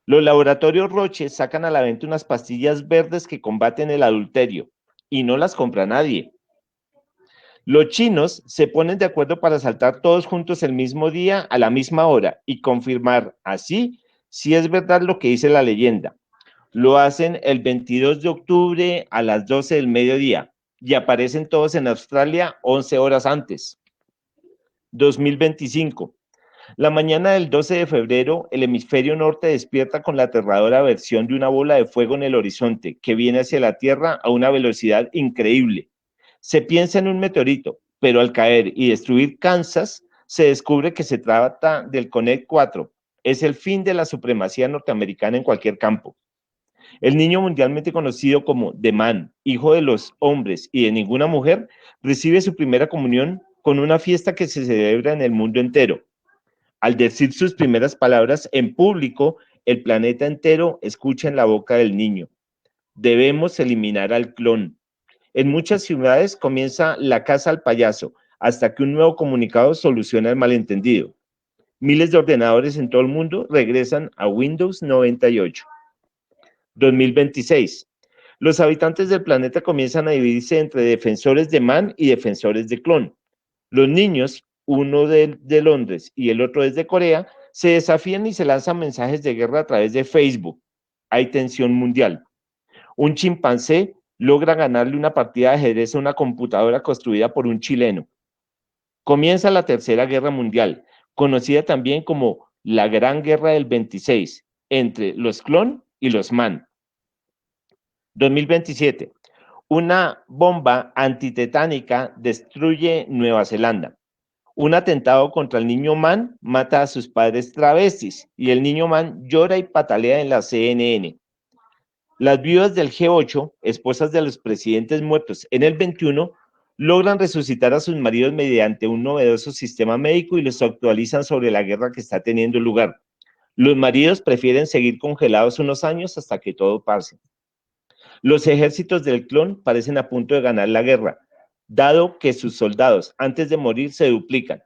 Los laboratorios Roche sacan a la venta unas pastillas verdes que combaten el adulterio y no las compra nadie. Los chinos se ponen de acuerdo para saltar todos juntos el mismo día a la misma hora y confirmar así si es verdad lo que dice la leyenda. Lo hacen el 22 de octubre a las 12 del mediodía y aparecen todos en Australia 11 horas antes. 2025. La mañana del 12 de febrero, el hemisferio norte despierta con la aterradora versión de una bola de fuego en el horizonte que viene hacia la Tierra a una velocidad increíble. Se piensa en un meteorito, pero al caer y destruir Kansas, se descubre que se trata del Connect 4. Es el fin de la supremacía norteamericana en cualquier campo. El niño mundialmente conocido como The Man, hijo de los hombres y de ninguna mujer, recibe su primera comunión con una fiesta que se celebra en el mundo entero. Al decir sus primeras palabras en público, el planeta entero escucha en la boca del niño. Debemos eliminar al clon. En muchas ciudades comienza la caza al payaso, hasta que un nuevo comunicado soluciona el malentendido. Miles de ordenadores en todo el mundo regresan a Windows 98. 2026. Los habitantes del planeta comienzan a dividirse entre defensores de man y defensores de clon. Los niños, uno de Londres y el otro desde Corea, se desafían y se lanzan mensajes de guerra a través de Facebook. Hay tensión mundial. Un chimpancé logra ganarle una partida de ajedrez a una computadora construida por un chileno. Comienza la Tercera Guerra Mundial, conocida también como la Gran Guerra del 26, entre los clon y los man. 2027. Una bomba antitetánica destruye Nueva Zelanda. Un atentado contra el niño man mata a sus padres travestis y el niño man llora y patalea en la CNN. Las viudas del G8, esposas de los presidentes muertos en el 21, logran resucitar a sus maridos mediante un novedoso sistema médico y los actualizan sobre la guerra que está teniendo lugar. Los maridos prefieren seguir congelados unos años hasta que todo pase. Los ejércitos del clon parecen a punto de ganar la guerra, dado que sus soldados antes de morir se duplican,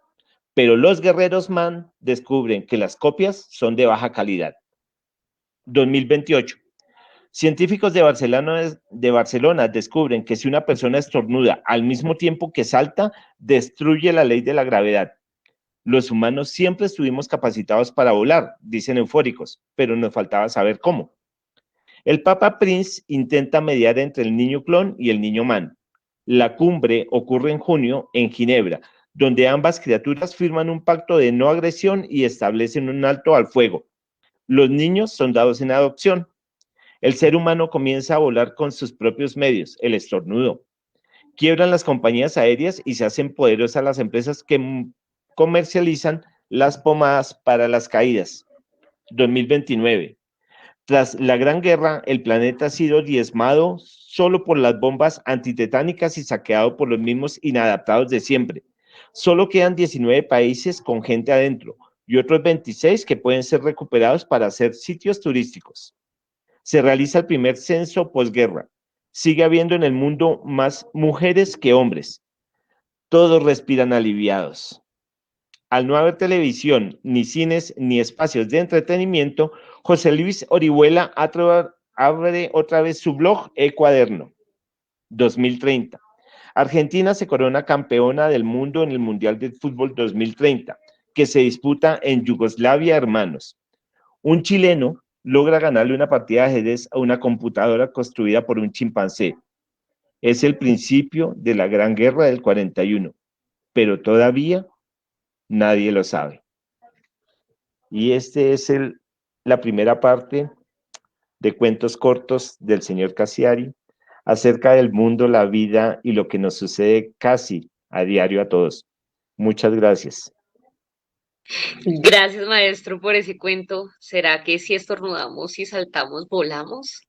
pero los guerreros man descubren que las copias son de baja calidad. 2028. Científicos de Barcelona descubren que si una persona estornuda al mismo tiempo que salta, destruye la ley de la gravedad. Los humanos siempre estuvimos capacitados para volar, dicen eufóricos, pero nos faltaba saber cómo. El Papa Prince intenta mediar entre el niño clon y el niño man. La cumbre ocurre en junio en Ginebra, donde ambas criaturas firman un pacto de no agresión y establecen un alto al fuego. Los niños son dados en adopción. El ser humano comienza a volar con sus propios medios, el estornudo. Quiebran las compañías aéreas y se hacen poderosas las empresas que comercializan las pomadas para las caídas. 2029. Tras la Gran Guerra, el planeta ha sido diezmado solo por las bombas antitetánicas y saqueado por los mismos inadaptados de siempre. Solo quedan 19 países con gente adentro y otros 26 que pueden ser recuperados para hacer sitios turísticos. Se realiza el primer censo posguerra. Sigue habiendo en el mundo más mujeres que hombres. Todos respiran aliviados. Al no haber televisión, ni cines, ni espacios de entretenimiento, José Luis Orihuela abre otra vez su blog E-Cuaderno. 2030. Argentina se corona campeona del mundo en el Mundial de Fútbol 2030, que se disputa en Yugoslavia, hermanos. Un chileno logra ganarle una partida de ajedrez a una computadora construida por un chimpancé. Es el principio de la Gran Guerra del 41, pero todavía nadie lo sabe. Y este es la primera parte de cuentos cortos del señor Cassiari acerca del mundo, la vida y lo que nos sucede casi a diario a todos. Muchas gracias. Gracias, maestro, por ese cuento. ¿Será que si estornudamos y saltamos, volamos?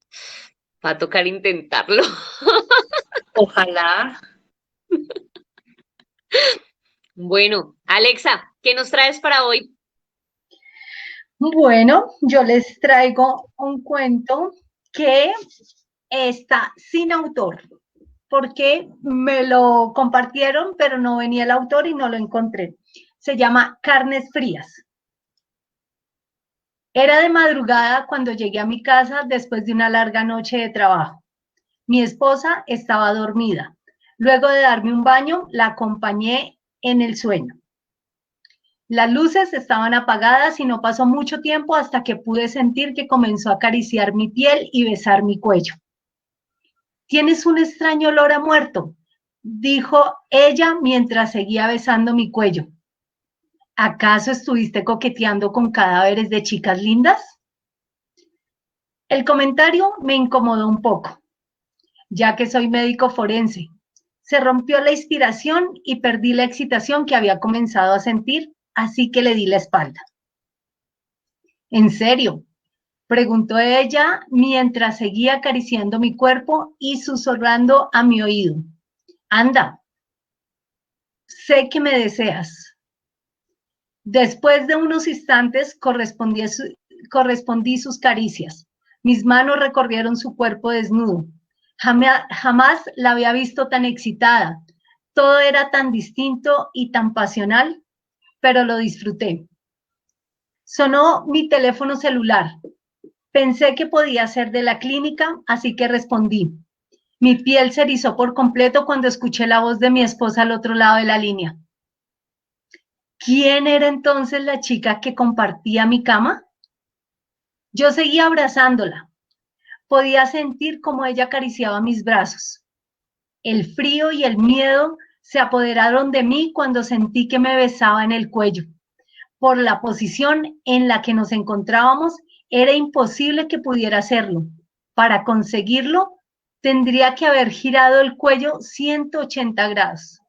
Va a tocar intentarlo. Ojalá. Bueno, Alexa, ¿qué nos traes para hoy? Bueno, yo les traigo un cuento que está sin autor, porque me lo compartieron, pero no venía el autor y no lo encontré. Se llama Carnes Frías. Era de madrugada cuando llegué a mi casa después de una larga noche de trabajo. Mi esposa estaba dormida. Luego de darme un baño, la acompañé en el sueño. Las luces estaban apagadas y no pasó mucho tiempo hasta que pude sentir que comenzó a acariciar mi piel y besar mi cuello. «Tienes un extraño olor a muerto», dijo ella mientras seguía besando mi cuello. «¿Acaso estuviste coqueteando con cadáveres de chicas lindas?» El comentario me incomodó un poco, ya que soy médico forense. Se rompió la inspiración y perdí la excitación que había comenzado a sentir, así que le di la espalda. «¿En serio?», preguntó ella mientras seguía acariciando mi cuerpo y susurrando a mi oído. «Anda, sé que me deseas». Después de unos instantes correspondí sus caricias. Mis manos recorrieron su cuerpo desnudo. Jamás la había visto tan excitada. Todo era tan distinto y tan pasional, pero lo disfruté. Sonó mi teléfono celular. Pensé que podía ser de la clínica, así que respondí. Mi piel se erizó por completo cuando escuché la voz de mi esposa al otro lado de la línea. ¿Quién era entonces la chica que compartía mi cama? Yo seguía abrazándola. Podía sentir cómo ella acariciaba mis brazos. El frío y el miedo se apoderaron de mí cuando sentí que me besaba en el cuello. Por la posición en la que nos encontrábamos, era imposible que pudiera hacerlo. Para conseguirlo, tendría que haber girado el cuello 180 grados.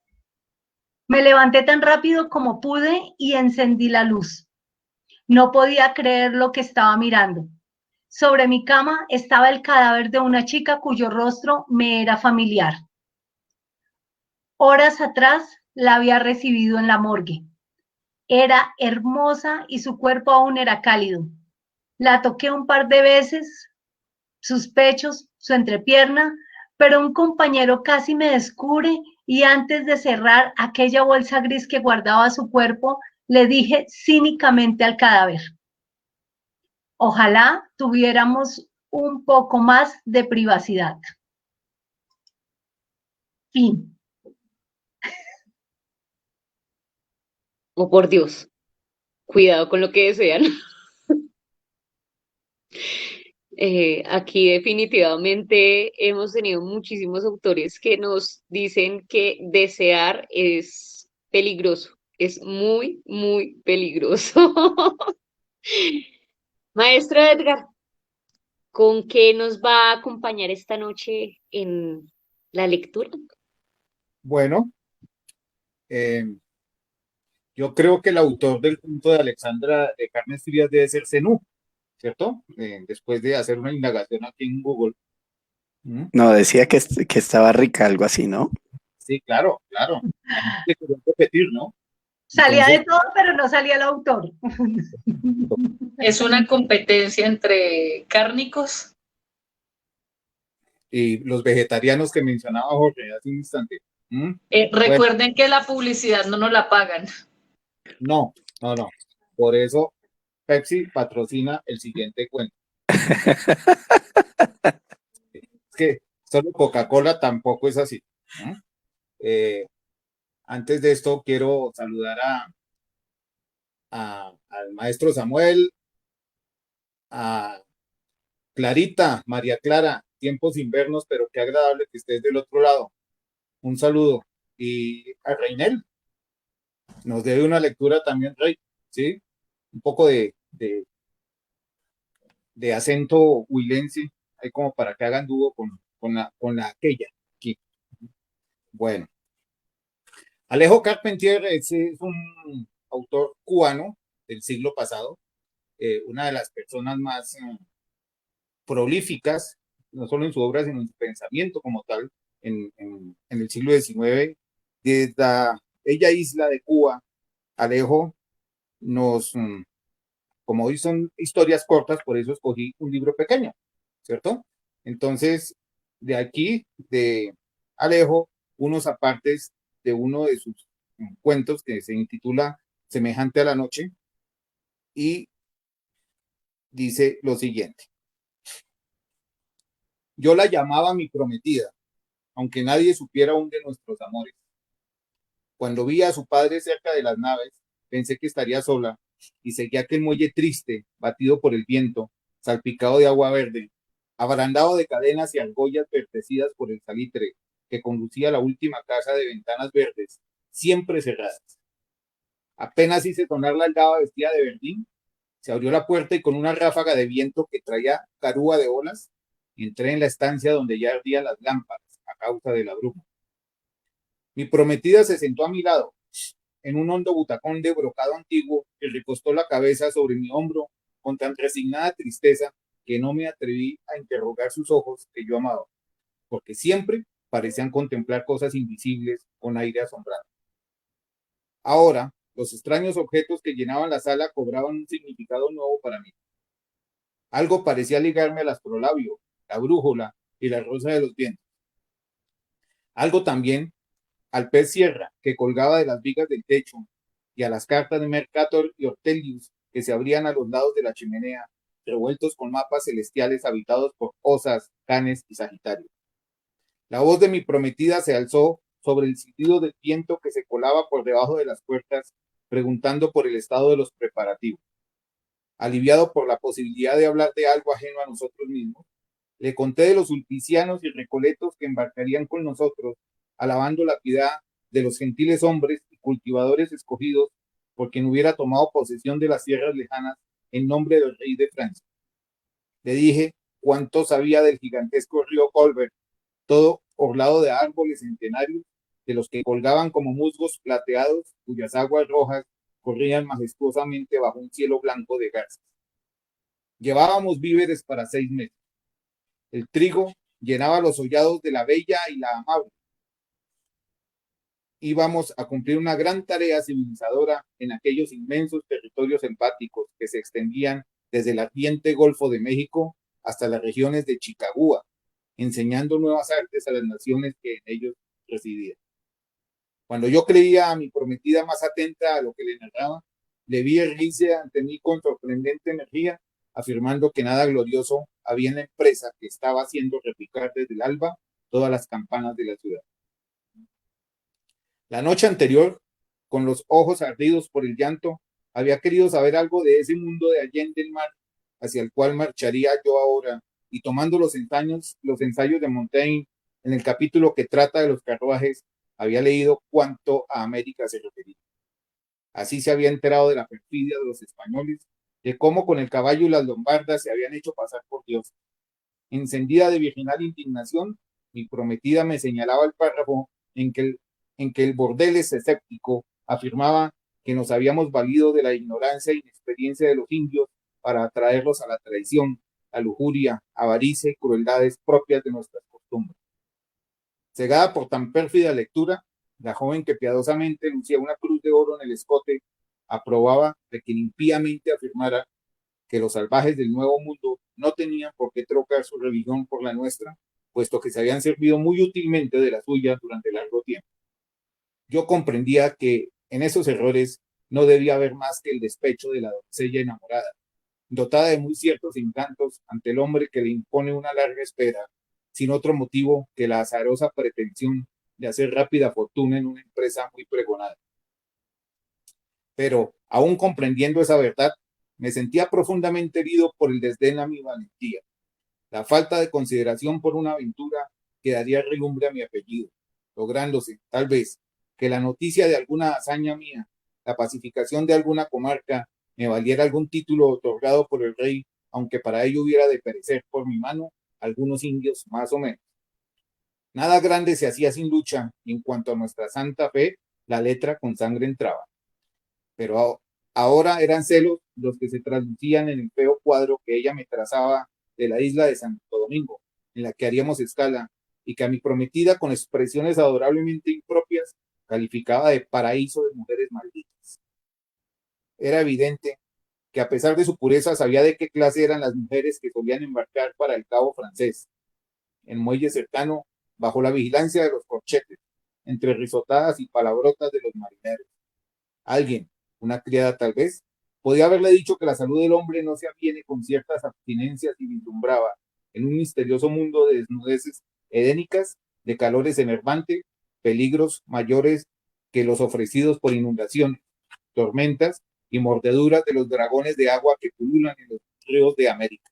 Me levanté tan rápido como pude y encendí la luz. No podía creer lo que estaba mirando. Sobre mi cama estaba el cadáver de una chica cuyo rostro me era familiar. Horas atrás la había recibido en la morgue. Era hermosa y su cuerpo aún era cálido. La toqué un par de veces, sus pechos, su entrepierna, pero un compañero casi me descubre y antes de cerrar aquella bolsa gris que guardaba su cuerpo, le dije cínicamente al cadáver: «Ojalá tuviéramos un poco más de privacidad». Fin. Oh, por Dios, cuidado con lo que desean. Aquí definitivamente hemos tenido muchísimos autores que nos dicen que desear es peligroso, es muy, muy peligroso. Maestro Edgar, ¿con qué nos va a acompañar esta noche en la lectura? Bueno, eh, yo creo que el autor del cuento de Alexandra de Carnes Frías debe ser Zenú, ¿cierto? Después de hacer una indagación aquí en Google. ¿Mm? No, decía que estaba rica, algo así, ¿no? Sí, claro, claro. La gente quería repetir, ¿no? Salía Entonces, de todo, pero no salía el autor. Es una competencia entre cárnicos. y los vegetarianos que mencionaba Jorge hace un instante. ¿Mm? Bueno, Recuerden que la publicidad no nos la pagan. no, no, no. Por eso Pepsi patrocina el siguiente cuento. Es que solo Coca-Cola tampoco es así, ¿no? Antes de esto, quiero saludar al maestro Samuel, a Clarita, María Clara, tiempos sin vernos, pero qué agradable que estés del otro lado. Un saludo. Y a Reinel, nos debe una lectura también, Rey, ¿sí? Un poco de acento huilense, ahí como para que hagan dúo con la aquella aquí. Bueno, Alejo Carpentier es un autor cubano del siglo pasado, una de las personas más prolíficas, no solo en su obra, sino en su pensamiento como tal, en el siglo XIX. Desde la bella isla de Cuba, Alejo nos, como hoy son historias cortas, por eso escogí un libro pequeño, ¿cierto? Entonces, de aquí, de Alejo, unos apartes de uno de sus cuentos que se intitula Semejante a la noche y dice lo siguiente. Yo la llamaba mi prometida, aunque nadie supiera aún de nuestros amores. Cuando vi a su padre cerca de las naves, pensé que estaría sola y seguía aquel muelle triste, batido por el viento, salpicado de agua verde, abarandado de cadenas y argollas vertecidas por el salitre que conducía a la última casa de ventanas verdes, siempre cerradas. Apenas hice sonar la aldaba vestida de verdín, se abrió la puerta y con una ráfaga de viento que traía carúa de olas, entré en la estancia donde ya ardían las lámparas a causa de la bruma. Mi prometida se sentó a mi lado, en un hondo butacón de brocado antiguo, y recostó la cabeza sobre mi hombro con tan resignada tristeza que no me atreví a interrogar sus ojos que yo amaba, porque siempre parecían contemplar cosas invisibles con aire asombrado. Ahora, los extraños objetos que llenaban la sala cobraban un significado nuevo para mí. Algo parecía ligarme al astrolabio, la brújula y la rosa de los vientos. Algo también al pez sierra que colgaba de las vigas del techo y a las cartas de Mercator y Ortelius que se abrían a los lados de la chimenea, revueltos con mapas celestiales habitados por Osas, Canes y Sagitario. La voz de mi prometida se alzó sobre el silbido del viento que se colaba por debajo de las puertas, preguntando por el estado de los preparativos. Aliviado por la posibilidad de hablar de algo ajeno a nosotros mismos, le conté de los sulpicianos y recoletos que embarcarían con nosotros, alabando la piedad de los gentiles hombres y cultivadores escogidos por quien hubiera tomado posesión de las tierras lejanas en nombre del rey de Francia. Le dije cuánto sabía del gigantesco río Colbert, todo orlado de árboles centenarios, de los que colgaban como musgos plateados, cuyas aguas rojas corrían majestuosamente bajo un cielo blanco de garzas. Llevábamos víveres para 6 meses. El trigo llenaba los hollados de la bella y la amable. Íbamos a cumplir una gran tarea civilizadora en aquellos inmensos territorios empáticos que se extendían desde el ardiente Golfo de México hasta las regiones de Chicagua, enseñando nuevas artes a las naciones que en ellos residían. Cuando yo creía a mi prometida más atenta a lo que le narraba, le vi erguirse ante mí con sorprendente energía, afirmando que nada glorioso había en la empresa que estaba haciendo repicar desde el alba todas las campanas de la ciudad. La noche anterior, con los ojos ardidos por el llanto, había querido saber algo de ese mundo de allende el mar, hacia el cual marcharía yo ahora, y tomando los ensayos de Montaigne en el capítulo que trata de los carruajes, había leído cuánto a América se refería. Así se había enterado de la perfidia de los españoles, de cómo con el caballo y las lombardas se habían hecho pasar por Dios. Encendida de virginal indignación, mi prometida me señalaba el párrafo en que el bordeles escéptico afirmaba que nos habíamos valido de la ignorancia e inexperiencia de los indios para atraerlos a la traición, la lujuria, avaricia y crueldades propias de nuestras costumbres. Cegada por tan pérfida lectura, la joven que piadosamente lucía una cruz de oro en el escote aprobaba de quien impíamente afirmara que los salvajes del Nuevo Mundo no tenían por qué trocar su religión por la nuestra, puesto que se habían servido muy útilmente de la suya durante largo tiempo. Yo comprendía que en esos errores no debía haber más que el despecho de la doncella enamorada, dotada de muy ciertos encantos ante el hombre que le impone una larga espera, sin otro motivo que la azarosa pretensión de hacer rápida fortuna en una empresa muy pregonada. Pero, aún comprendiendo esa verdad, me sentía profundamente herido por el desdén a mi valentía, la falta de consideración por una aventura que daría relumbre a mi apellido, lográndose, tal vez, que la noticia de alguna hazaña mía, la pacificación de alguna comarca, me valiera algún título otorgado por el rey, aunque para ello hubiera de perecer por mi mano algunos indios más o menos. Nada grande se hacía sin lucha, y en cuanto a nuestra santa fe, La letra con sangre entraba. Pero ahora eran celos los que se traducían en el feo cuadro que ella me trazaba de la isla de Santo Domingo, en la que haríamos escala, y que a mi prometida, con expresiones adorablemente impropias, calificaba de paraíso de mujeres malditas. Era evidente que a pesar de su pureza sabía de qué clase eran las mujeres que solían embarcar para el Cabo Francés, en muelle cercano, bajo la vigilancia de los corchetes, entre risotadas y palabrotas de los marineros. Alguien, una criada tal vez, podía haberle dicho que la salud del hombre no se aviene con ciertas abstinencias y vislumbraba en un misterioso mundo de desnudeces edénicas, de calores enervantes, peligros mayores que los ofrecidos por inundaciones, tormentas y mordeduras de los dragones de agua que pululan en los ríos de América.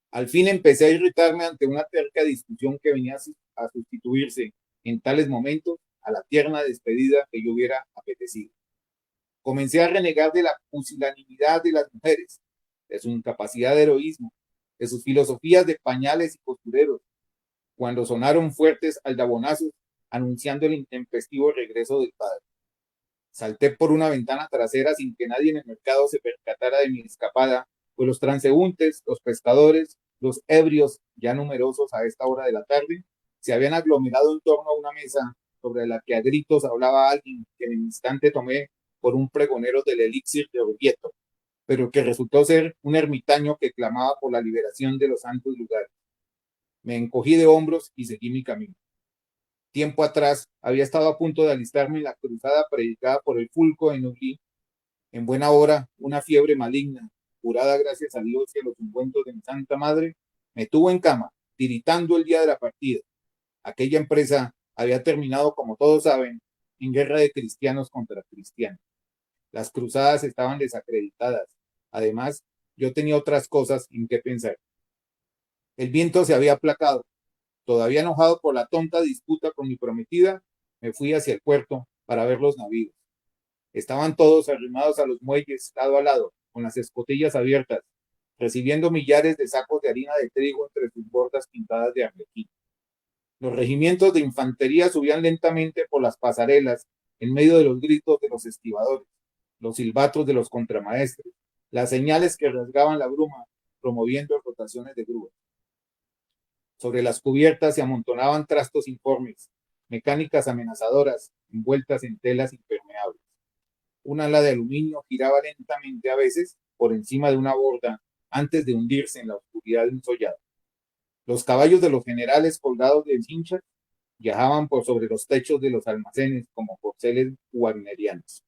Al fin empecé a irritarme ante una terca discusión que venía a sustituirse en tales momentos a la tierna despedida que yo hubiera apetecido. Comencé a renegar de la pusilanimidad de las mujeres, de su incapacidad de heroísmo, de sus filosofías de pañales y costureros, cuando sonaron fuertes aldabonazos anunciando el intempestivo regreso del padre. Salté por una ventana trasera sin que nadie en el mercado se percatara de mi escapada, pues los transeúntes, los pescadores, los ebrios, ya numerosos a esta hora de la tarde, se habían aglomerado en torno a una mesa sobre la que a gritos hablaba alguien que en el instante tomé por un pregonero del elixir de Orvieto, pero que resultó ser un ermitaño que clamaba por la liberación de los santos lugares. Me encogí de hombros y seguí mi camino. Tiempo atrás había estado a punto de alistarme en la cruzada predicada por el Fulco en Nubli. En buena hora, una fiebre maligna, curada gracias a Dios y a los ungüentos de mi Santa Madre, me tuvo en cama, tiritando el día de la partida. Aquella empresa había terminado, como todos saben, en guerra de cristianos contra cristianos. Las cruzadas estaban desacreditadas. Además, yo tenía otras cosas en qué pensar. El viento se había aplacado. Todavía enojado por la tonta disputa con mi prometida, me fui hacia el puerto para ver los navíos. Estaban todos arrimados a los muelles, lado a lado, con las escotillas abiertas, recibiendo millares de sacos de harina de trigo entre sus bordas pintadas de arlequín. Los regimientos de infantería subían lentamente por las pasarelas en medio de los gritos de los estibadores, los silbatos de los contramaestres, las señales que rasgaban la bruma, promoviendo rotaciones de grúas. Sobre las cubiertas se amontonaban trastos informes, mecánicas amenazadoras, envueltas en telas impermeables. Un ala de aluminio giraba lentamente a veces por encima de una borda antes de hundirse en la oscuridad de un sollado. Los caballos de los generales colgados de cinchas viajaban por sobre los techos de los almacenes como corceles wagnerianos.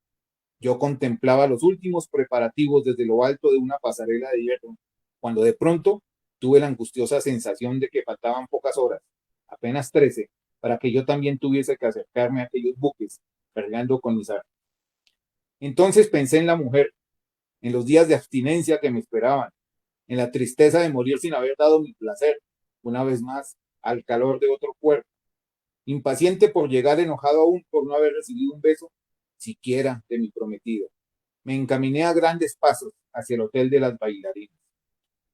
Yo contemplaba los últimos preparativos desde lo alto de una pasarela de hierro, cuando de pronto tuve la angustiosa sensación de que faltaban pocas horas, apenas 13, para que yo también tuviese que acercarme a aquellos buques, cargando con mis armas. Entonces pensé en la mujer, en los días de abstinencia que me esperaban, en la tristeza de morir sin haber dado mi placer, una vez más, al calor de otro cuerpo, impaciente por llegar, enojado aún por no haber recibido un beso, siquiera de mi prometida. Me encaminé a grandes pasos hacia el hotel de las bailarinas.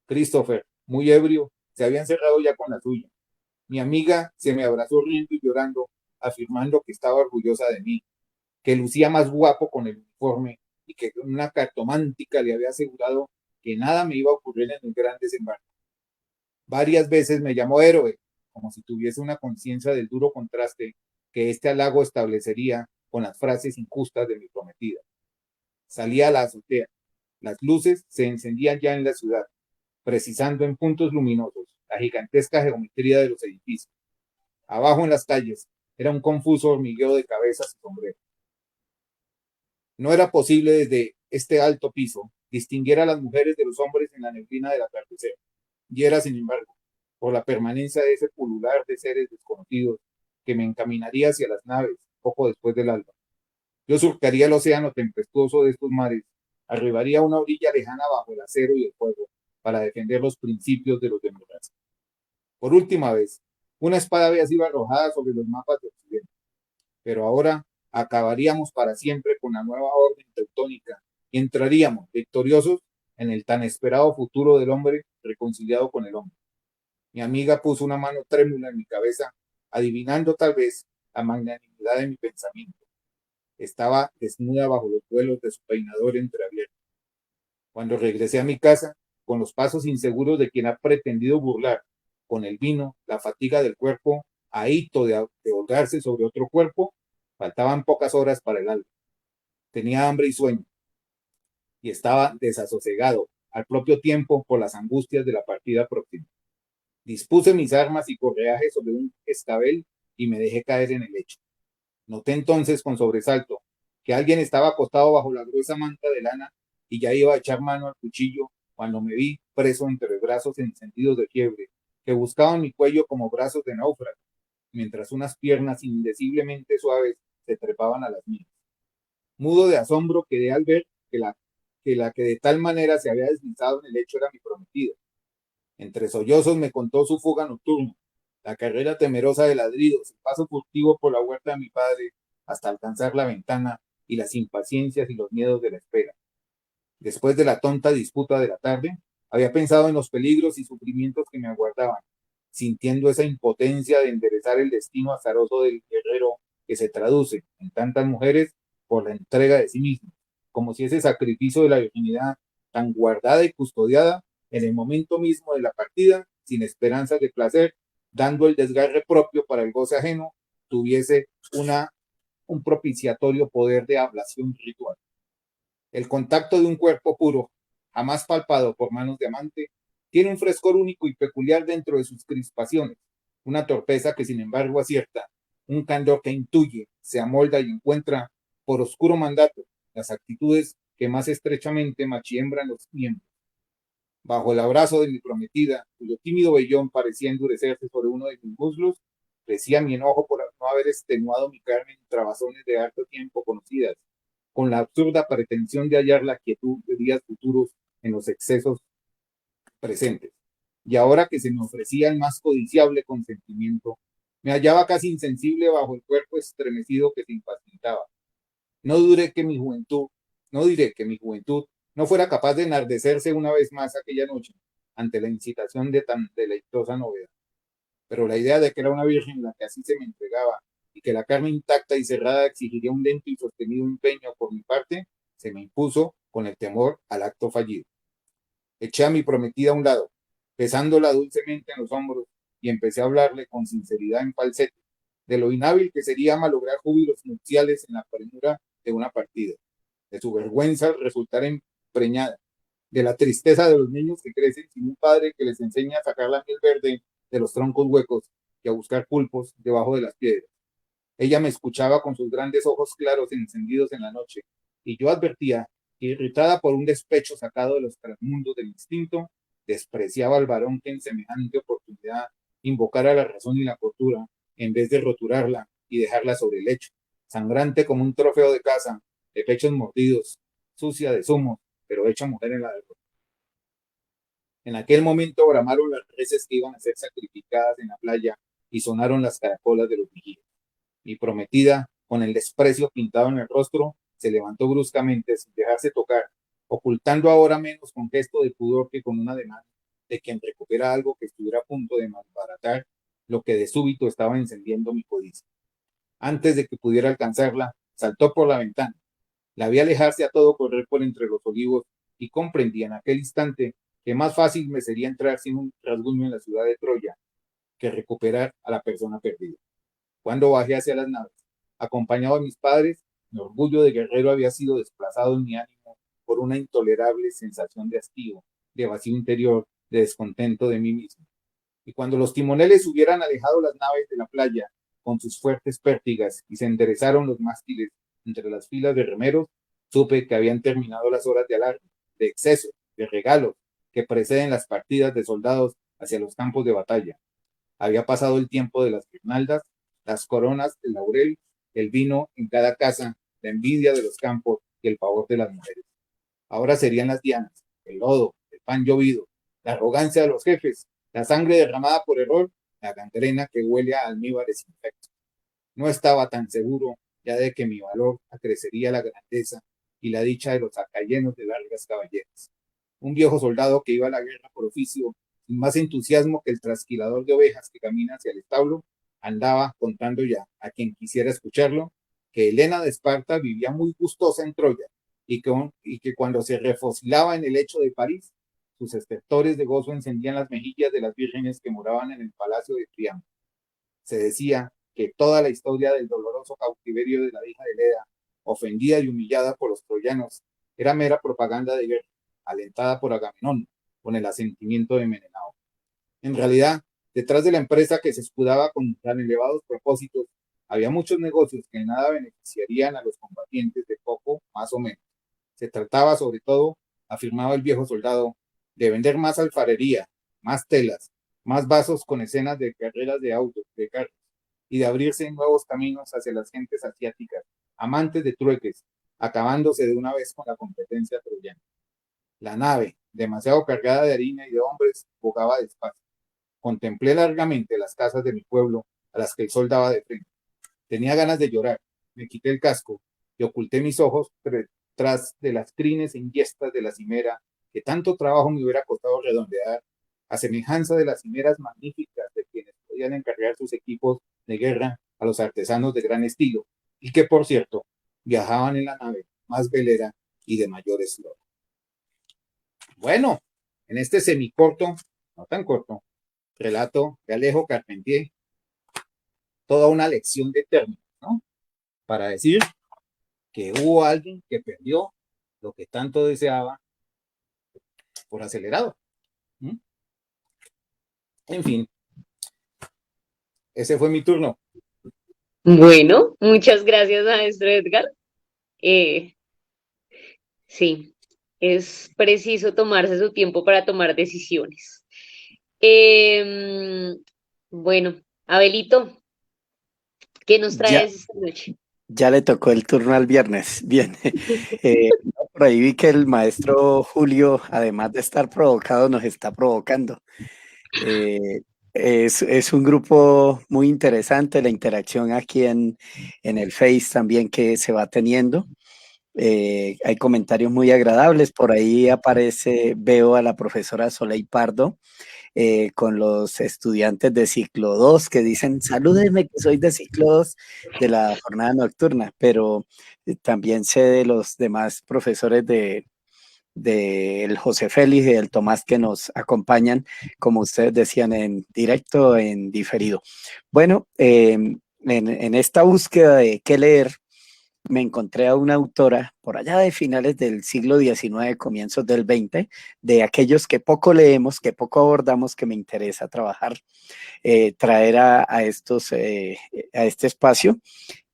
Christopher, muy ebrio, se había encerrado ya con la suya. Mi amiga se me abrazó riendo y llorando, afirmando que estaba orgullosa de mí, que lucía más guapo con el uniforme y que una cartomántica le había asegurado que nada me iba a ocurrir en el gran desembarco. Varias veces me llamó héroe, como si tuviese una conciencia del duro contraste que este halago establecería con las frases injustas de mi prometida. Salí a la azotea. Las luces se encendían ya en la ciudad, precisando en puntos luminosos la gigantesca geometría de los edificios. Abajo en las calles era un confuso hormigueo de cabezas y sombreros. No era posible desde este alto piso distinguir a las mujeres de los hombres en la neblina del atardecer, y era, sin embargo, por la permanencia de ese pulular de seres desconocidos que me encaminaría hacia las naves poco después del alba. Yo surcaría el océano tempestuoso de estos mares, arribaría a una orilla lejana bajo el acero y el fuego para defender los principios de los democratas. Por última vez, una espada había sido arrojada sobre los mapas de Occidente, pero ahora acabaríamos para siempre con la nueva orden teutónica y entraríamos victoriosos en el tan esperado futuro del hombre reconciliado con el hombre. Mi amiga puso una mano trémula en mi cabeza, adivinando tal vez la magnanimidad de mi pensamiento. Estaba desnuda bajo los vuelos de su peinador entreabierto. Cuando regresé a mi casa, con los pasos inseguros de quien ha pretendido burlar con el vino la fatiga del cuerpo, ahito de holgarse sobre otro cuerpo, faltaban pocas horas para el alba. Tenía hambre y sueño, y estaba desasosegado al propio tiempo por las angustias de la partida próxima. Dispuse mis armas y correaje sobre un escabel y me dejé caer en el lecho. Noté entonces con sobresalto que alguien estaba acostado bajo la gruesa manta de lana y ya iba a echar mano al cuchillo cuando me vi preso entre brazos encendidos de fiebre que buscaban mi cuello como brazos de náufrago, mientras unas piernas indeciblemente suaves se trepaban a las mías. Mudo de asombro quedé al ver que la que de tal manera se había deslizado en el lecho era mi prometida. Entre sollozos me contó su fuga nocturna, la carrera temerosa de ladridos, el paso furtivo por la huerta de mi padre hasta alcanzar la ventana y las impaciencias y los miedos de la espera. Después de la tonta disputa de la tarde, había pensado en los peligros y sufrimientos que me aguardaban, sintiendo esa impotencia de enderezar el destino azaroso del guerrero que se traduce en tantas mujeres por la entrega de sí mismo, como si ese sacrificio de la virginidad tan guardada y custodiada en el momento mismo de la partida, sin esperanzas de placer, dando el desgarre propio para el goce ajeno, tuviese un propiciatorio poder de ablación ritual. El contacto de un cuerpo puro, jamás palpado por manos de amante, tiene un frescor único y peculiar dentro de sus crispaciones, una torpeza que sin embargo acierta, un candor que intuye, se amolda y encuentra, por oscuro mandato, las actitudes que más estrechamente machiembran los miembros. Bajo el abrazo de mi prometida, cuyo tímido vellón parecía endurecerse sobre uno de mis muslos, crecía mi enojo por no haber extenuado mi carne en trabazones de harto tiempo conocidas, con la absurda pretensión de hallar la quietud de días futuros en los excesos presentes. Y ahora que se me ofrecía el más codiciable consentimiento, me hallaba casi insensible bajo el cuerpo estremecido que se impacientaba. No diré que mi juventud no fuera capaz de enardecerse una vez más aquella noche ante la incitación de tan deleitosa novedad. Pero la idea de que era una virgen la que así se me entregaba y que la carne intacta y cerrada exigiría un lento y sostenido empeño por mi parte, se me impuso con el temor al acto fallido. Eché a mi prometida a un lado, besándola dulcemente en los hombros, y empecé a hablarle con sinceridad en falsete de lo inhábil que sería malograr júbilos nupciales en la premura de una partida, de su vergüenza al resultar empreñada, de la tristeza de los niños que crecen sin un padre que les enseña a sacar la miel verde de los troncos huecos y a buscar pulpos debajo de las piedras. Ella me escuchaba con sus grandes ojos claros encendidos en la noche, y yo advertía que, irritada por un despecho sacado de los trasmundos del instinto, despreciaba al varón que en semejante oportunidad invocara la razón y la cordura, en vez de roturarla y dejarla sobre el lecho, sangrante como un trofeo de caza, de pechos mordidos, sucia de zumos, pero hecha mujer en la derrota. En aquel momento bramaron las reses que iban a ser sacrificadas en la playa y sonaron las caracolas de los vigías. Mi prometida, con el desprecio pintado en el rostro, se levantó bruscamente sin dejarse tocar, ocultando ahora menos con gesto de pudor que con un ademán de quien recupera algo que estuviera a punto de malbaratar lo que de súbito estaba encendiendo mi codicia. Antes de que pudiera alcanzarla, saltó por la ventana. La vi alejarse a todo correr por entre los olivos y comprendí en aquel instante que más fácil me sería entrar sin un rasguño en la ciudad de Troya que recuperar a la persona perdida. Cuando bajé hacia las naves, acompañado de mis padres, mi orgullo de guerrero había sido desplazado en mi ánimo por una intolerable sensación de hastío, de vacío interior, de descontento de mí mismo. Y cuando los timoneles hubieran alejado las naves de la playa con sus fuertes pértigas y se enderezaron los mástiles entre las filas de remeros, supe que habían terminado las horas de alarde, de exceso, de regalos que preceden las partidas de soldados hacia los campos de batalla. Había pasado el tiempo de las guirnaldas, las coronas, el laurel, el vino en cada casa, la envidia de los campos y el pavor de las mujeres. Ahora serían las dianas, el lodo, el pan llovido, la arrogancia de los jefes, la sangre derramada por error, la gangrena que huele a almíbares infectos. No estaba tan seguro ya de que mi valor acrecería la grandeza y la dicha de los acayenos de largas caballeras. Un viejo soldado que iba a la guerra por oficio, sin más entusiasmo que el trasquilador de ovejas que camina hacia el establo, andaba contando ya a quien quisiera escucharlo que Helena de Esparta vivía muy gustosa en Troya y que cuando se refosilaba en el lecho de París, sus estertores de gozo encendían las mejillas de las vírgenes que moraban en el palacio de Priamo. Se decía que toda la historia del doloroso cautiverio de la hija de Leda, ofendida y humillada por los troyanos, era mera propaganda de guerra, alentada por Agamenón, con el asentimiento de Menelao. En realidad, detrás de la empresa que se escudaba con tan elevados propósitos, había muchos negocios que en nada beneficiarían a los combatientes de poco, más o menos. Se trataba, sobre todo, afirmaba el viejo soldado, de vender más alfarería, más telas, más vasos con escenas de carreras de autos, de carros, y de abrirse nuevos caminos hacia las gentes asiáticas, amantes de trueques, acabándose de una vez con la competencia troyana. La nave, demasiado cargada de harina y de hombres, jugaba despacio. Contemplé largamente las casas de mi pueblo, a las que el sol daba de frente. Tenía ganas de llorar. Me quité el casco y oculté mis ojos tras de las crines enhiestas de la cimera, que tanto trabajo me hubiera costado redondear, a semejanza de las cimeras magníficas de quienes podían encargar sus equipos de guerra a los artesanos de gran estilo, y que, por cierto, viajaban en la nave más velera y de mayor eslora. Bueno, en este semicorto, no tan corto, relato de Alejo Carpentier, toda una lección de términos, ¿no? Para decir que hubo alguien que perdió lo que tanto deseaba por acelerado. En fin, ese fue mi turno. Bueno, muchas gracias, maestro Edgar. Sí, es preciso tomarse su tiempo para tomar decisiones. Em, bueno, Abelito, ¿qué nos Ya, traes esta noche? ya le tocó el turno al viernes. Bien. Por ahí vi que el maestro Julio, además de estar provocado, nos está provocando. Eh, es un grupo muy interesante, la interacción aquí en el Face también que se va teniendo. Hay comentarios muy agradables. Por ahí aparece, veo a la profesora Soleil Pardo con los estudiantes de ciclo 2 que dicen, salúdenme que soy de ciclo 2 de la jornada nocturna, pero también sé de los demás profesores del José Félix y del Tomás que nos acompañan, como ustedes decían, en directo, en diferido. Bueno, en esta búsqueda de qué leer, me encontré a una autora por allá de finales del siglo XIX, comienzos del XX, de aquellos que poco leemos, que poco abordamos, que me interesa trabajar, traer a este espacio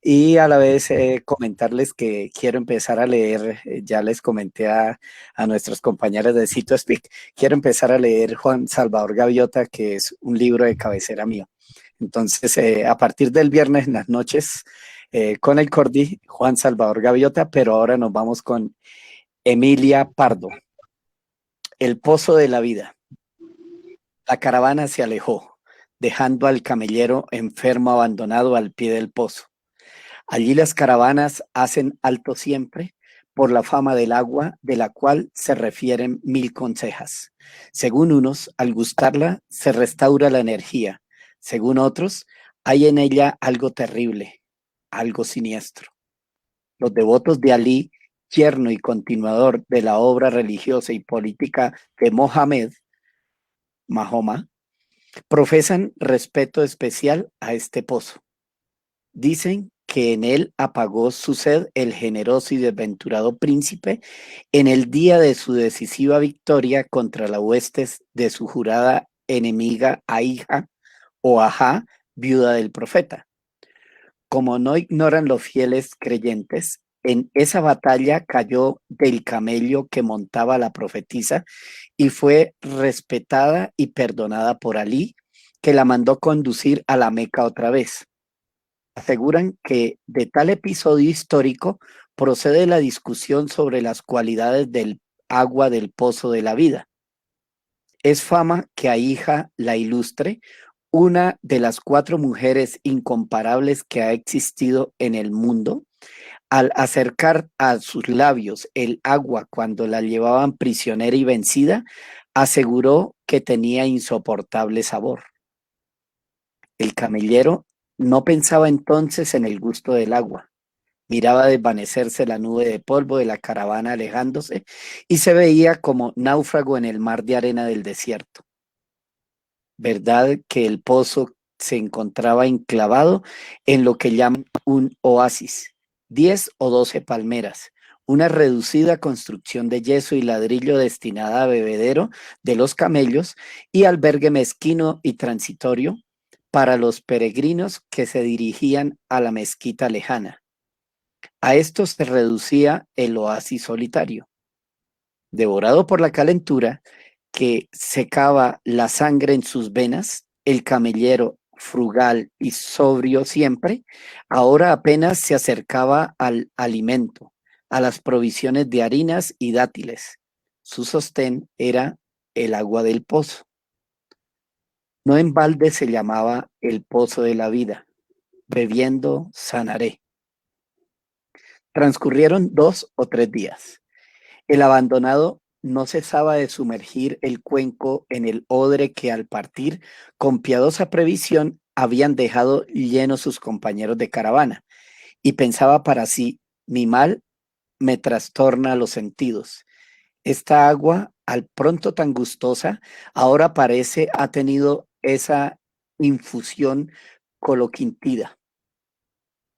y a la vez comentarles que quiero empezar a leer, ya les comenté a nuestros compañeros de Cito Speak, quiero empezar a leer Juan Salvador Gaviota, que es un libro de cabecera mío. Entonces, a partir del viernes en las noches, con el Cordi, Juan Salvador Gaviota, pero ahora nos vamos con Emilia Pardo, El Pozo de la Vida. La caravana se alejó, dejando al camellero enfermo abandonado al pie del pozo. Allí las caravanas hacen alto siempre por la fama del agua, de la cual se refieren mil consejas. Según unos, al gustarla se restaura la energía. Según otros, hay en ella algo terrible, algo siniestro. Los devotos de Alí, yerno y continuador de la obra religiosa y política de Mahoma, profesan respeto especial a este pozo. Dicen que en él apagó su sed el generoso y desventurado príncipe en el día de su decisiva victoria contra las huestes de su jurada enemiga Ahija o Ajá, viuda del profeta. Como no ignoran los fieles creyentes, en esa batalla cayó del camello que montaba la profetisa y fue respetada y perdonada por Alí, que la mandó conducir a la Meca otra vez. Aseguran que de tal episodio histórico procede la discusión sobre las cualidades del agua del pozo de la vida. Es fama que Ahija la ilustre, una de las 4 mujeres incomparables que ha existido en el mundo, al acercar a sus labios el agua cuando la llevaban prisionera y vencida, aseguró que tenía insoportable sabor. El camellero No pensaba entonces en el gusto del agua. Miraba desvanecerse la nube de polvo de la caravana alejándose y se veía como náufrago en el mar de arena del desierto. ¿Verdad que el pozo se encontraba enclavado en lo que llaman un oasis? 10 o 12 palmeras, una reducida construcción de yeso y ladrillo destinada a bebedero de los camellos y albergue mezquino y transitorio para los peregrinos que se dirigían a la mezquita lejana. A esto se reducía el oasis solitario. Devorado por la calentura que secaba la sangre en sus venas, el camellero, frugal y sobrio siempre, ahora apenas se acercaba al alimento, a las provisiones de harinas y dátiles. Su sostén era el agua del pozo. No en balde se llamaba el pozo de la vida. Bebiendo sanaré. Transcurrieron 2 o 3 días. El abandonado no cesaba de sumergir el cuenco en el odre que al partir, con piadosa previsión, habían dejado llenos sus compañeros de caravana, y pensaba para sí: mi mal me trastorna los sentidos. Esta agua, al pronto tan gustosa, ahora parece ha tenido esa infusión coloquintida.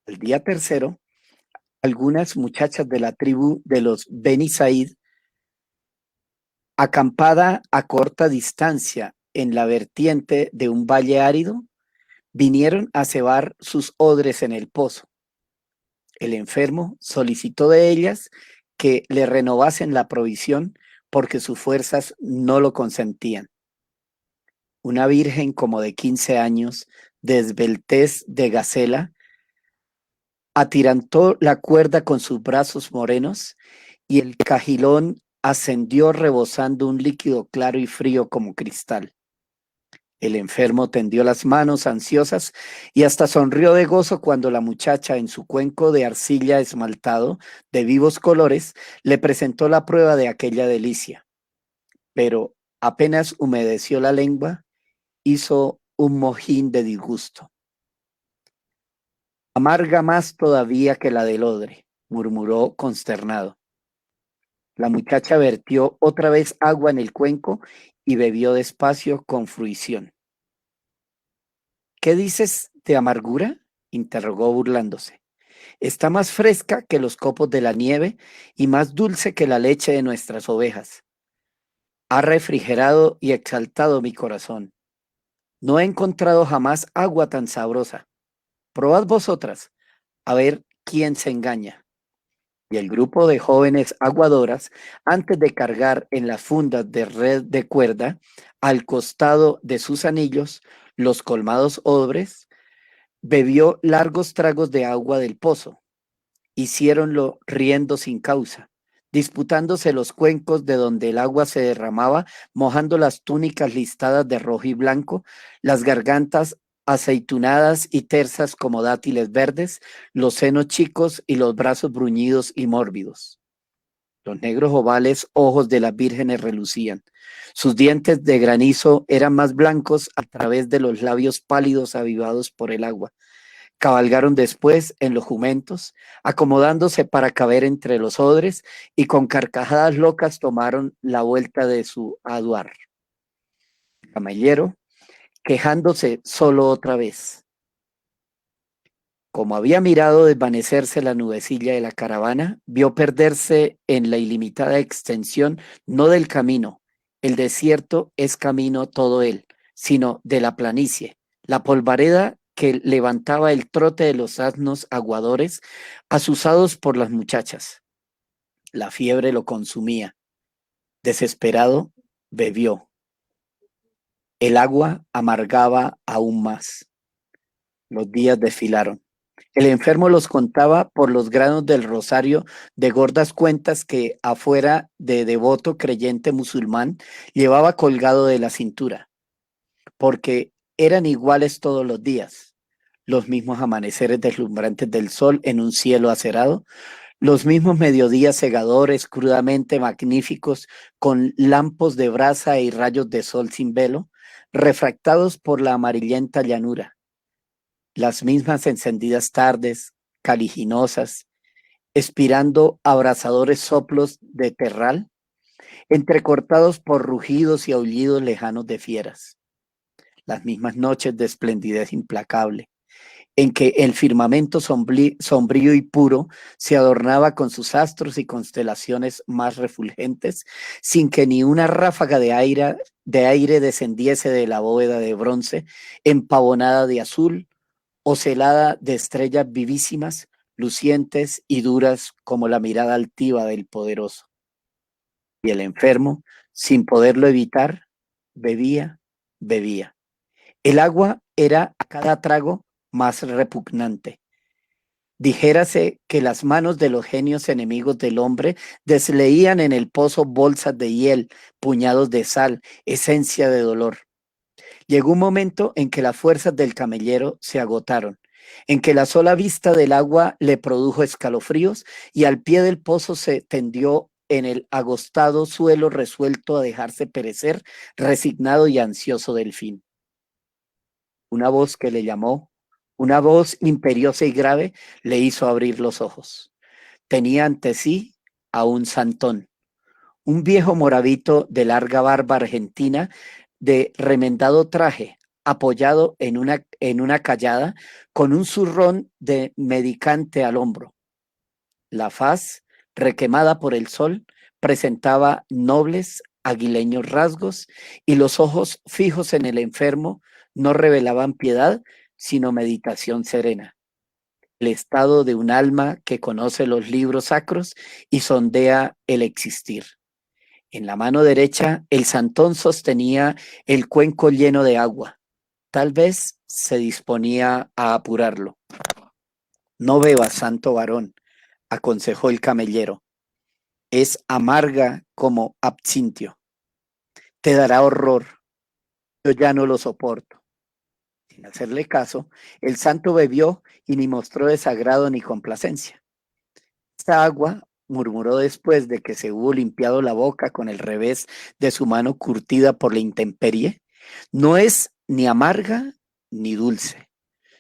El día tercero, algunas muchachas de la tribu de los Beni Said, acampada a corta distancia en la vertiente de un valle árido, vinieron a cebar sus odres en el pozo. El enfermo solicitó de ellas que le renovasen la provisión porque sus fuerzas no lo consentían. Una virgen como de 15 años, de esbeltez de gacela, atirantó la cuerda con sus brazos morenos y el cajilón ascendió rebosando un líquido claro y frío como cristal. El enfermo tendió las manos ansiosas y hasta sonrió de gozo cuando la muchacha, en su cuenco de arcilla esmaltado de vivos colores, le presentó la prueba de aquella delicia. Pero apenas humedeció la lengua, hizo un mojín de disgusto. Amarga más todavía que la del odre, murmuró consternado. La muchacha vertió otra vez agua en el cuenco y bebió despacio con fruición. ¿Qué dices de amargura?, interrogó burlándose. Está más fresca que los copos de la nieve y más dulce que la leche de nuestras ovejas. Ha refrigerado y exaltado mi corazón. No he encontrado jamás agua tan sabrosa. Probad vosotras, a ver quién se engaña. Y el grupo de jóvenes aguadoras, antes de cargar en las fundas de red de cuerda, al costado de sus anillos, los colmados odres, bebió largos tragos de agua del pozo. Hiciéronlo riendo sin causa, disputándose los cuencos de donde el agua se derramaba, mojando las túnicas listadas de rojo y blanco, las gargantas aceitunadas y tersas como dátiles verdes, los senos chicos y los brazos bruñidos y mórbidos. Los negros ovales ojos de las vírgenes relucían. Sus dientes de granizo eran más blancos a través de los labios pálidos avivados por el agua. Cabalgaron después en los jumentos, acomodándose para caber entre los odres, y con carcajadas locas tomaron la vuelta de su aduar. El camellero, quejándose solo otra vez. Como había mirado desvanecerse la nubecilla de la caravana, vio perderse en la ilimitada extensión no del camino, el desierto es camino todo él, sino de la planicie, la polvareda que levantaba el trote de los asnos aguadores azuzados por las muchachas. La fiebre lo consumía. Desesperado, bebió. El agua amargaba aún más. Los días desfilaron. El enfermo los contaba por los granos del rosario de gordas cuentas que, afuera de devoto creyente musulmán, llevaba colgado de la cintura, porque eran iguales todos los días, los mismos amaneceres deslumbrantes del sol en un cielo acerado, los mismos mediodías segadores crudamente magníficos con lampos de brasa y rayos de sol sin velo, refractados por la amarillenta llanura. las mismas encendidas tardes, caliginosas, expirando abrasadores soplos de terral, entrecortados por rugidos y aullidos lejanos de fieras. Las mismas noches de esplendidez implacable, en que el firmamento sombrío y puro se adornaba con sus astros y constelaciones más refulgentes, sin que ni una ráfaga de aire descendiese de la bóveda de bronce, empavonada de azul o celada de estrellas vivísimas, lucientes y duras como la mirada altiva del poderoso. Y el enfermo, sin poderlo evitar, bebía, bebía. El agua era a cada trago más repugnante. Dijérase que las manos de los genios enemigos del hombre desleían en el pozo bolsas de hiel, puñados de sal, esencia de dolor. Llegó un momento en que las fuerzas del camellero se agotaron, en que la sola vista del agua le produjo escalofríos y al pie del pozo se tendió en el agostado suelo resuelto a dejarse perecer, resignado y ansioso del fin. Una voz que le llamó, una voz imperiosa y grave, le hizo abrir los ojos. Tenía ante sí a un santón, un viejo moravito de larga barba argentina, de remendado traje, apoyado en una callada, con un zurrón de medicante al hombro. La faz, requemada por el sol, presentaba nobles, aguileños rasgos, y los ojos fijos en el enfermo no revelaban piedad, sino meditación serena. El estado de un alma que conoce los libros sacros y sondea el existir. En la mano derecha, el santón sostenía el cuenco lleno de agua. Tal vez se disponía a apurarlo. No bebas, santo varón, aconsejó el camellero. Es amarga como absintio. Te dará horror. Yo ya no lo soporto. Sin hacerle caso, el santo bebió y ni mostró desagrado ni complacencia. Esta agua, murmuró después de que se hubo limpiado la boca con el revés de su mano curtida por la intemperie, no es ni amarga ni dulce.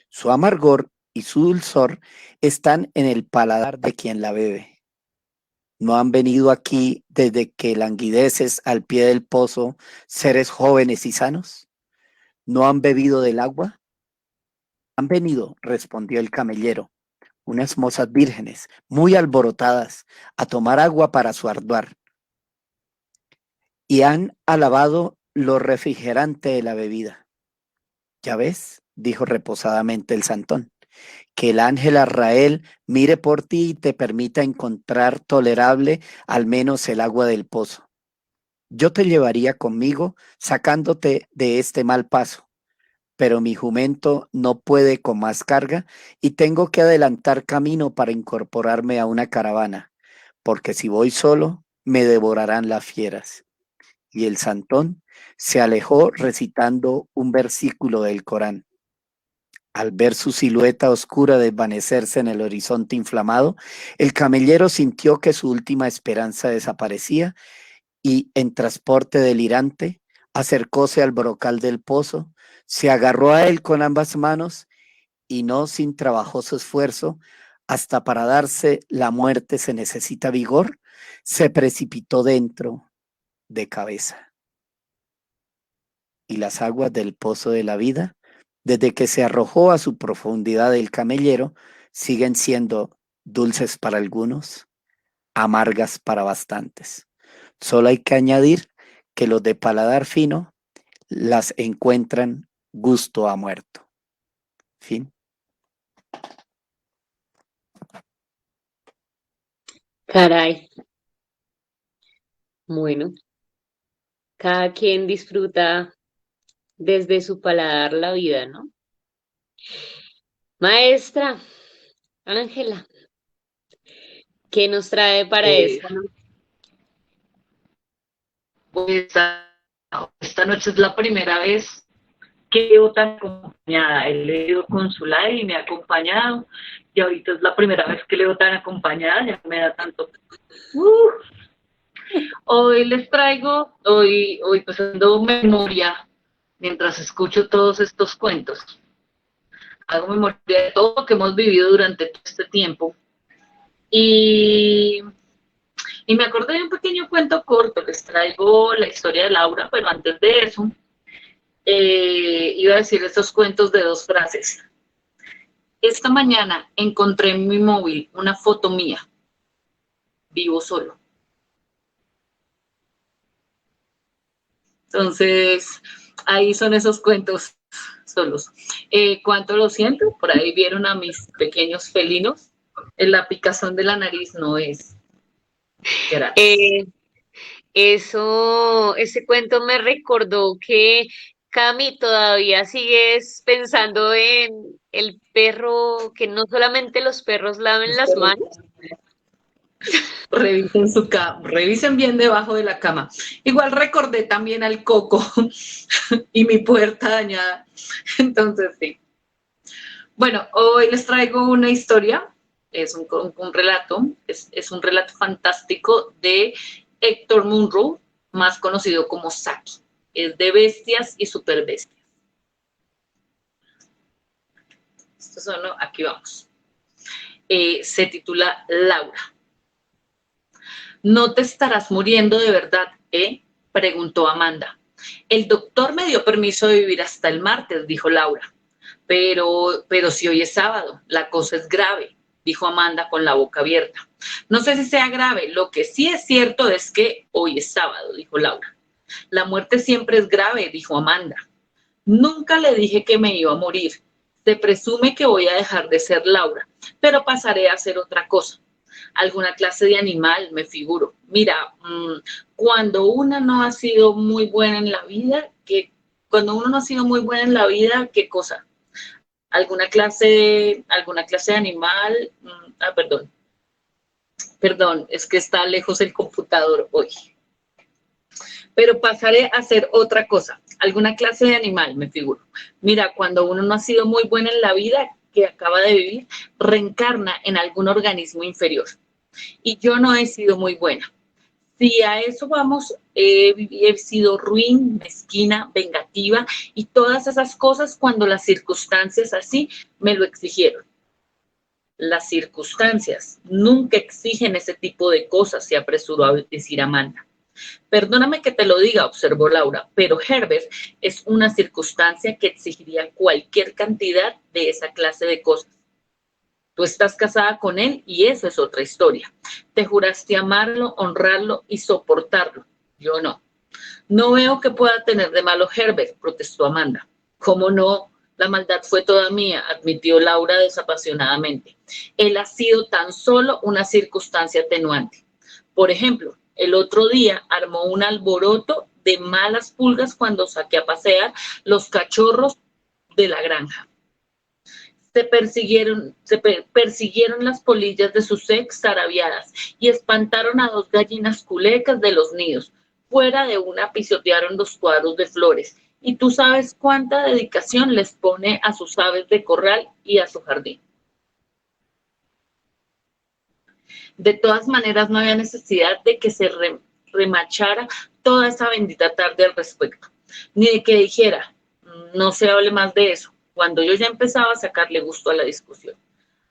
Su amargor y su dulzor están en el paladar de quien la bebe. ¿No han venido aquí desde que languideces al pie del pozo seres jóvenes y sanos? ¿No han bebido del agua? Han venido, respondió el camellero, unas mozas vírgenes, muy alborotadas, a tomar agua para su ardor, y han alabado lo refrigerante de la bebida. Ya ves, dijo reposadamente el santón, que el ángel Arrael mire por ti y te permita encontrar tolerable al menos el agua del pozo. Yo te llevaría conmigo sacándote de este mal paso, pero mi jumento no puede con más carga y tengo que adelantar camino para incorporarme a una caravana, porque si voy solo, me devorarán las fieras. Y el santón se alejó recitando un versículo del Corán. Al ver su silueta oscura desvanecerse en el horizonte inflamado, el camellero sintió que su última esperanza desaparecía y, en transporte delirante, acercóse al brocal del pozo, se agarró a él con ambas manos y no sin trabajoso esfuerzo, hasta para darse la muerte se necesita vigor, se precipitó dentro de cabeza. Y las aguas del pozo de la vida, desde que se arrojó a su profundidad el camellero, siguen siendo dulces para algunos, amargas para bastantes. Solo hay que añadir que los de paladar fino las encuentran gusto a muerto. Fin. Caray. Bueno, cada quien disfruta desde su paladar la vida, ¿no? Maestra Ángela, ¿qué nos trae para esta noche? Pues esta noche es la primera vez que leo tan acompañada. He leído con su live y me ha acompañado, y ahorita es la primera vez que leo tan acompañada, ya me da tanto. Hoy les traigo, hoy pues haciendo memoria mientras escucho todos estos cuentos. hago memoria de todo lo que hemos vivido durante todo este tiempo. Y me acordé de un pequeño cuento corto, les traigo la historia de Laura, pero antes de eso, iba a decir estos cuentos de 2 frases. Esta mañana encontré en mi móvil una foto mía, vivo solo. Entonces, ahí son esos cuentos solos. ¿Cuánto lo siento? Por ahí vieron a mis pequeños felinos. La picazón de la nariz no es gratis. Ese cuento me recordó que, Cami, todavía sigues pensando en el perro, que no solamente los perros laven las manos. Revisen su cama, revisen bien debajo de la cama. Igual recordé también al Coco y mi puerta dañada. Entonces, sí. Bueno, hoy les traigo una historia, es un relato, es un relato fantástico de Héctor Munro, más conocido como Saki. Es de bestias y superbestias. Esto son, aquí vamos. Se titula Laura. ¿No te estarás muriendo de verdad, preguntó Amanda. El doctor me dio permiso de vivir hasta el martes, dijo Laura. Pero si hoy es sábado, la cosa es grave, dijo Amanda con la boca abierta. No sé si sea grave, lo que sí es cierto es que hoy es sábado, dijo Laura. La muerte siempre es grave, dijo Amanda. Nunca le dije que me iba a morir. Se presume que voy a dejar de ser Laura, pero pasaré a ser otra cosa. Alguna clase de animal, me figuro. Mira, cuando uno no ha sido muy buena en la vida, ¿qué cosa? ¿Alguna clase de animal? Perdón, es que está lejos el computador hoy. Pero pasaré a hacer otra cosa, alguna clase de animal, me figuro. Mira, cuando uno no ha sido muy buena en la vida que acaba de vivir, reencarna en algún organismo inferior. Y yo no he sido muy buena. Si a eso vamos, he sido ruin, mezquina, vengativa y todas esas cosas cuando las circunstancias así me lo exigieron. Las circunstancias nunca exigen ese tipo de cosas, se apresuró a decir Amanda. Perdóname que te lo diga, observó Laura, pero Herbert es una circunstancia que exigiría cualquier cantidad de esa clase de cosas. Tú estás casada con él y eso es otra historia. Te juraste amarlo, honrarlo y soportarlo. Yo no. No veo que pueda tener de malo Herbert, protestó Amanda. ¿Cómo no? La maldad fue toda mía, admitió Laura desapasionadamente. Él ha sido tan solo una circunstancia atenuante. Por ejemplo, el otro día armó un alboroto de malas pulgas cuando saqué a pasear los cachorros de la granja. Se persiguieron las polillas de sus extraviadas y espantaron a 2 gallinas culecas de los nidos. Fuera de una pisotearon los cuadros de flores. Y tú sabes cuánta dedicación les pone a sus aves de corral y a su jardín. De todas maneras, no había necesidad de que se remachara toda esa bendita tarde al respecto, ni de que dijera, no se hable más de eso, cuando yo ya empezaba a sacarle gusto a la discusión.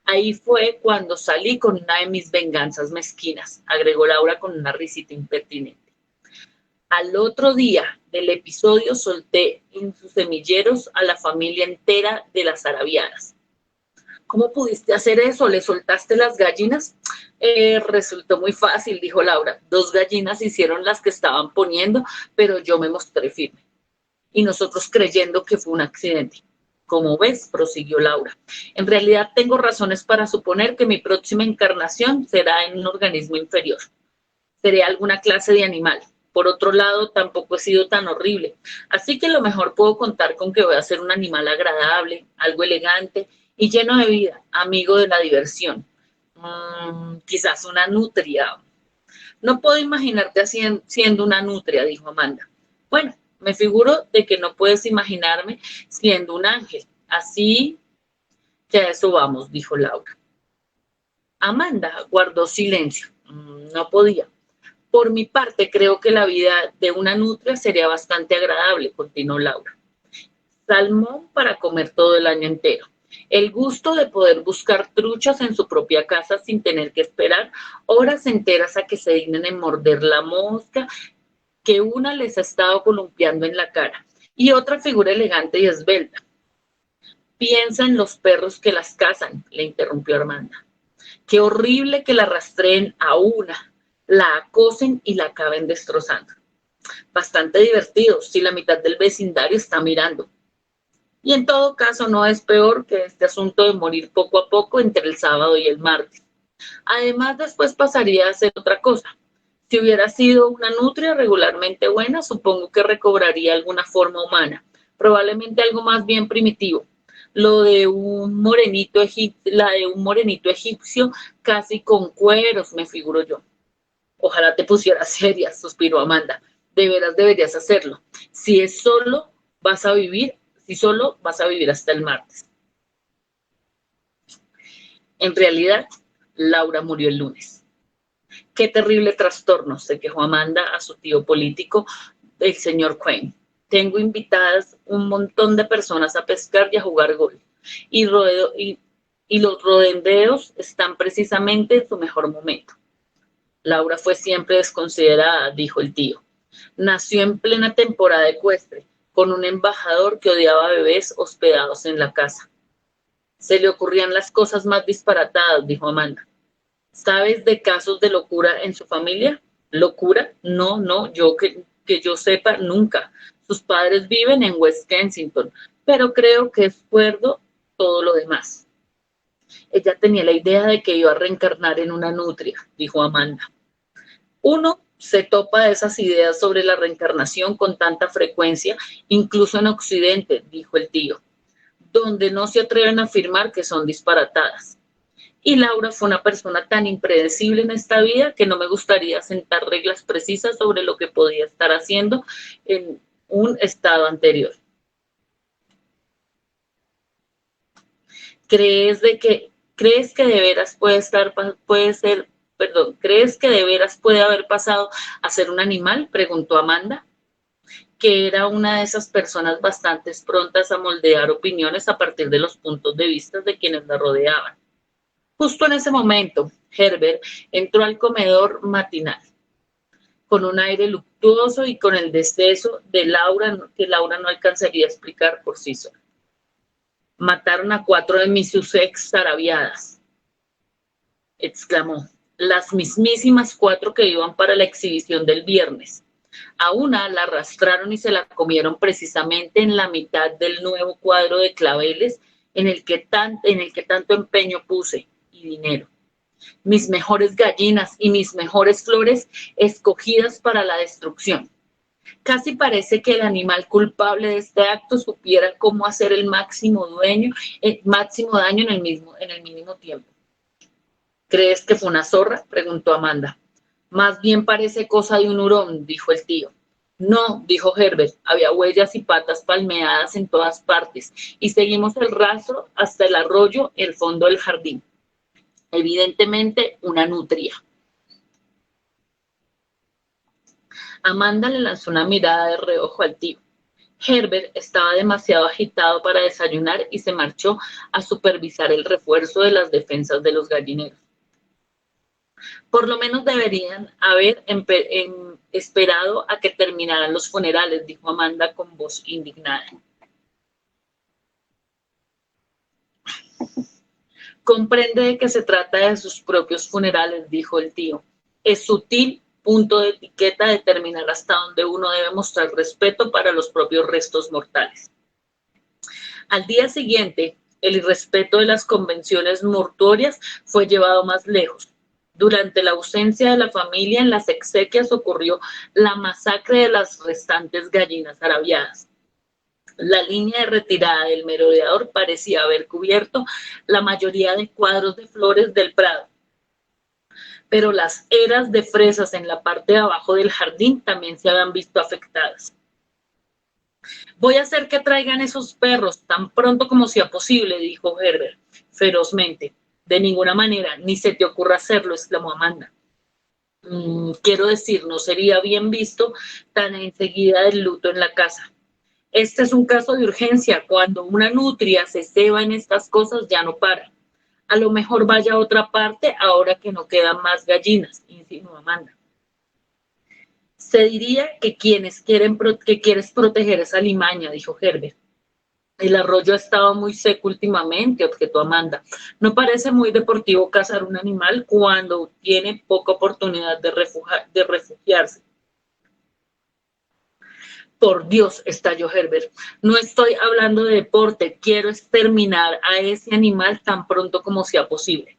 Ahí fue cuando salí con una de mis venganzas mezquinas, agregó Laura con una risita impertinente. Al otro día del episodio solté en sus semilleros a la familia entera de las arabianas. ¿Cómo pudiste hacer eso? ¿Le soltaste las gallinas? Resultó muy fácil, dijo Laura. 2 gallinas hicieron las que estaban poniendo, pero yo me mostré firme. Y nosotros creyendo que fue un accidente. Como ves, prosiguió Laura, en realidad tengo razones para suponer que mi próxima encarnación será en un organismo inferior. Seré alguna clase de animal. Por otro lado, tampoco he sido tan horrible. Así que a lo mejor puedo contar con que voy a ser un animal agradable, algo elegante y lleno de vida, amigo de la diversión. Quizás una nutria. No puedo imaginarte siendo una nutria, dijo Amanda. Bueno, me figuro de que no puedes imaginarme siendo un ángel. Así que a eso vamos, dijo Laura. Amanda guardó silencio. No podía. Por mi parte, creo que la vida de una nutria sería bastante agradable, continuó Laura. Salmón para comer todo el año entero. El gusto de poder buscar truchas en su propia casa sin tener que esperar horas enteras a que se dignen en morder la mosca que una les ha estado columpiando en la cara. Y otra figura elegante y esbelta. Piensa en los perros que las cazan, le interrumpió Amanda. Qué horrible que la rastreen a una, la acosen y la acaben destrozando. Bastante divertido si la mitad del vecindario está mirando. Y en todo caso no es peor que este asunto de morir poco a poco entre el sábado y el martes. Además, después pasaría a ser otra cosa. Si hubiera sido una nutria regularmente buena, supongo que recobraría alguna forma humana, probablemente algo más bien primitivo. La de un morenito egipcio casi con cueros, me figuro yo. Ojalá te pusieras seria, suspiró Amanda. De veras deberías hacerlo. Si solo vas a vivir hasta el martes. En realidad, Laura murió el lunes. Qué terrible trastorno, se quejó Amanda a su tío político, el señor Quinn. Tengo invitadas un montón de personas a pescar y a jugar golf. Y los rodendeos están precisamente en su mejor momento. Laura fue siempre desconsiderada, dijo el tío. Nació en plena temporada ecuestre, con un embajador que odiaba bebés hospedados en la casa. Se le ocurrían las cosas más disparatadas, dijo Amanda. ¿Sabes de casos de locura en su familia? ¿Locura? No, que yo sepa, nunca. Sus padres viven en West Kensington, pero creo que es cuerdo todo lo demás. Ella tenía la idea de que iba a reencarnar en una nutria, dijo Amanda. Uno se topa de esas ideas sobre la reencarnación con tanta frecuencia, incluso en Occidente, dijo el tío, donde no se atreven a afirmar que son disparatadas. Y Laura fue una persona tan impredecible en esta vida que no me gustaría sentar reglas precisas sobre lo que podía estar haciendo en un estado anterior. ¿Crees que de veras puede haber pasado a ser un animal? Preguntó Amanda, que era una de esas personas bastante prontas a moldear opiniones a partir de los puntos de vista de quienes la rodeaban. Justo en ese momento, Herbert entró al comedor matinal, con un aire luctuoso y con el destezo de Laura, que Laura no alcanzaría a explicar por sí sola. Mataron a 4 de mis Sussex zarabiadas, exclamó. Las mismísimas 4 que iban para la exhibición del viernes. A una la arrastraron y se la comieron precisamente en la mitad del nuevo cuadro de claveles en el que tanto empeño puse y dinero. Mis mejores gallinas y mis mejores flores escogidas para la destrucción. Casi parece que el animal culpable de este acto supiera cómo hacer el máximo daño en el mínimo tiempo. ¿Crees que fue una zorra?, preguntó Amanda. Más bien parece cosa de un hurón, dijo el tío. No, dijo Herbert, había huellas y patas palmeadas en todas partes, y seguimos el rastro hasta el arroyo, el fondo del jardín. Evidentemente, una nutria. Amanda le lanzó una mirada de reojo al tío. Herbert estaba demasiado agitado para desayunar y se marchó a supervisar el refuerzo de las defensas de los gallineros. Por lo menos deberían haber esperado a que terminaran los funerales, dijo Amanda con voz indignada. Comprende de que se trata de sus propios funerales, dijo el tío. Es sutil punto de etiqueta determinar hasta dónde uno debe mostrar respeto para los propios restos mortales. Al día siguiente, el irrespeto de las convenciones mortuorias fue llevado más lejos. Durante la ausencia de la familia en las exequias ocurrió la masacre de las restantes gallinas arabiadas. La línea de retirada del merodeador parecía haber cubierto la mayoría de cuadros de flores del prado, pero las eras de fresas en la parte de abajo del jardín también se habían visto afectadas. Voy a hacer que traigan esos perros tan pronto como sea posible, dijo Herbert ferozmente. De ninguna manera, ni se te ocurra hacerlo, exclamó Amanda. Quiero decir, no sería bien visto tan enseguida el luto en la casa. Este es un caso de urgencia. Cuando una nutria se ceba en estas cosas, ya no para. A lo mejor vaya a otra parte ahora que no quedan más gallinas, insinuó Amanda. Se diría que que quieres proteger esa limaña, dijo Herbert. El arroyo ha estado muy seco últimamente, objetó Amanda. No parece muy deportivo cazar un animal cuando tiene poca oportunidad de refugiarse. Por Dios, estalló Herbert. No estoy hablando de deporte, quiero exterminar a ese animal tan pronto como sea posible.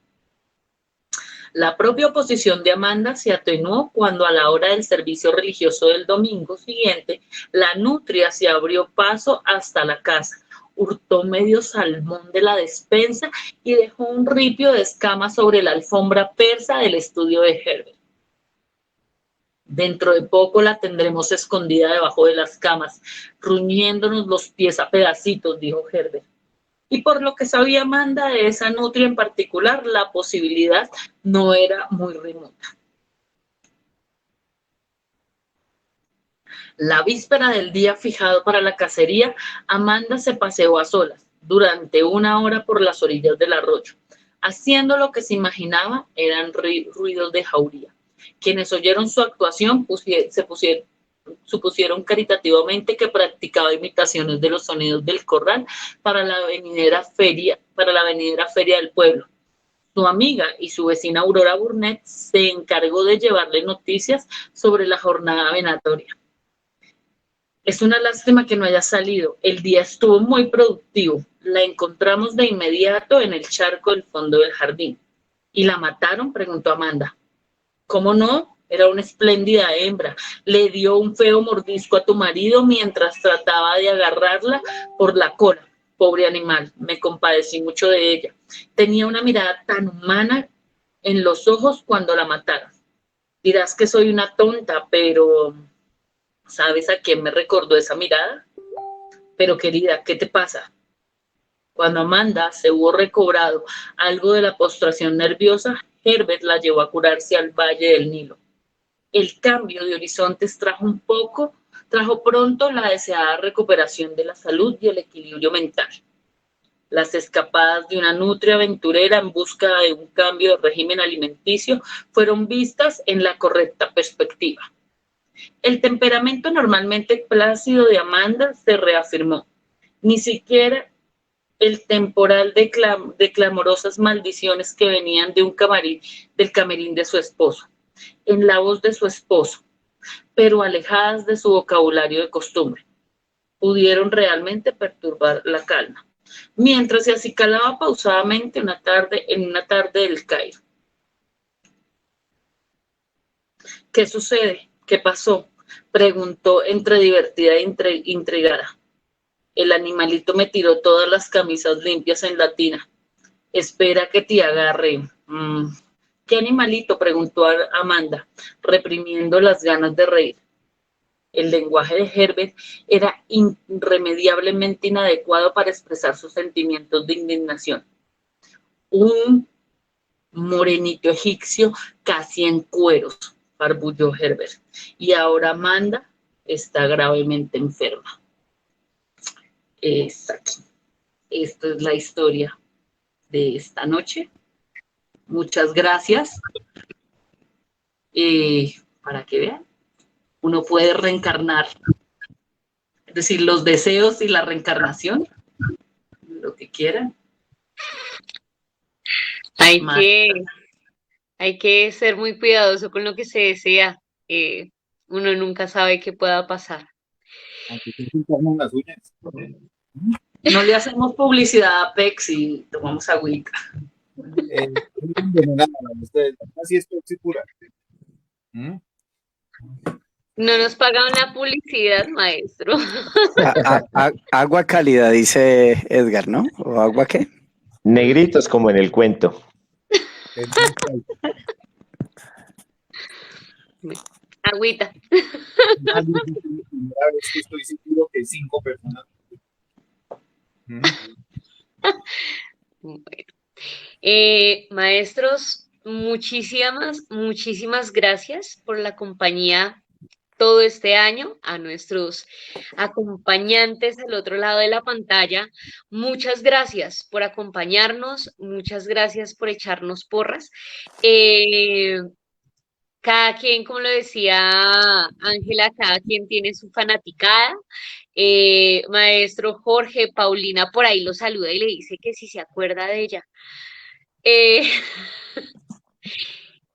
La propia oposición de Amanda se atenuó cuando a la hora del servicio religioso del domingo siguiente, la nutria se abrió paso hasta la casa, hurtó medio salmón de la despensa y dejó un ripio de escamas sobre la alfombra persa del estudio de Herbert. Dentro de poco la tendremos escondida debajo de las camas, ruñéndonos los pies a pedacitos, dijo Herbert. Y por lo que sabía Amanda de esa nutria en particular, la posibilidad no era muy remota. La víspera del día fijado para la cacería, Amanda se paseó a solas durante 1 hora por las orillas del arroyo, haciendo lo que se imaginaba eran ruidos de jauría. Quienes oyeron su actuación supusieron caritativamente que practicaba imitaciones de los sonidos del corral para la venidera feria del pueblo. Su amiga y su vecina Aurora Burnett se encargó de llevarle noticias sobre la jornada venatoria. Es una lástima que no haya salido. El día estuvo muy productivo. La encontramos de inmediato en el charco del fondo del jardín. ¿Y la mataron?, preguntó Amanda. ¿Cómo no? Era una espléndida hembra. Le dio un feo mordisco a tu marido mientras trataba de agarrarla por la cola. Pobre animal, me compadecí mucho de ella. Tenía una mirada tan humana en los ojos cuando la mataron. Dirás que soy una tonta, pero ¿sabes a quién me recordó esa mirada? Pero querida, ¿qué te pasa? Cuando Amanda se hubo recobrado algo de la postración nerviosa, Herbert la llevó a curarse al Valle del Nilo. El cambio de horizontes trajo pronto la deseada recuperación de la salud y el equilibrio mental. Las escapadas de una nutria aventurera en busca de un cambio de régimen alimenticio fueron vistas en la correcta perspectiva. El temperamento normalmente plácido de Amanda se reafirmó. Ni siquiera el temporal de clamorosas maldiciones que venían del camerín de su esposo, en la voz de su esposo, pero alejadas de su vocabulario de costumbre, pudieron realmente perturbar la calma, mientras se acicalaba pausadamente en una tarde del Cairo. ¿Qué sucede? ¿Qué pasó?, preguntó entre divertida e intrigada. El animalito me tiró todas las camisas limpias en la tina. Espera que te agarre. ¿Qué animalito?, preguntó Amanda, reprimiendo las ganas de reír. El lenguaje de Herbert era irremediablemente inadecuado para expresar sus sentimientos de indignación. Un morenito egipcio casi en cueros, barbulló Herbert. Y ahora Amanda está gravemente enferma. Está aquí. Esta es la historia de esta noche. Muchas gracias. Para que vean, uno puede reencarnar. Es decir, los deseos y la reencarnación, lo que quieran. Hay que ser muy cuidadoso con lo que se desea. Uno nunca sabe qué pueda pasar. Aunque se pintan las uñas. No le hacemos publicidad a Pepsi, tomamos agüita. Así es Pepsi pura. No nos pagan la publicidad, maestro. Agua cálida, dice Edgar, ¿no? ¿O agua qué? Negritos como en el cuento. Agüita. La primera vez que estoy seguro que 5 personas. Bueno. Maestros, muchísimas gracias por la compañía todo este año, a nuestros acompañantes al otro lado de la pantalla. Muchas gracias por acompañarnos, muchas gracias por echarnos porras. Cada quien, como lo decía Ángela, cada quien tiene su fanaticada. Maestro Jorge, Paulina por ahí lo saluda y le dice que si se acuerda de ella.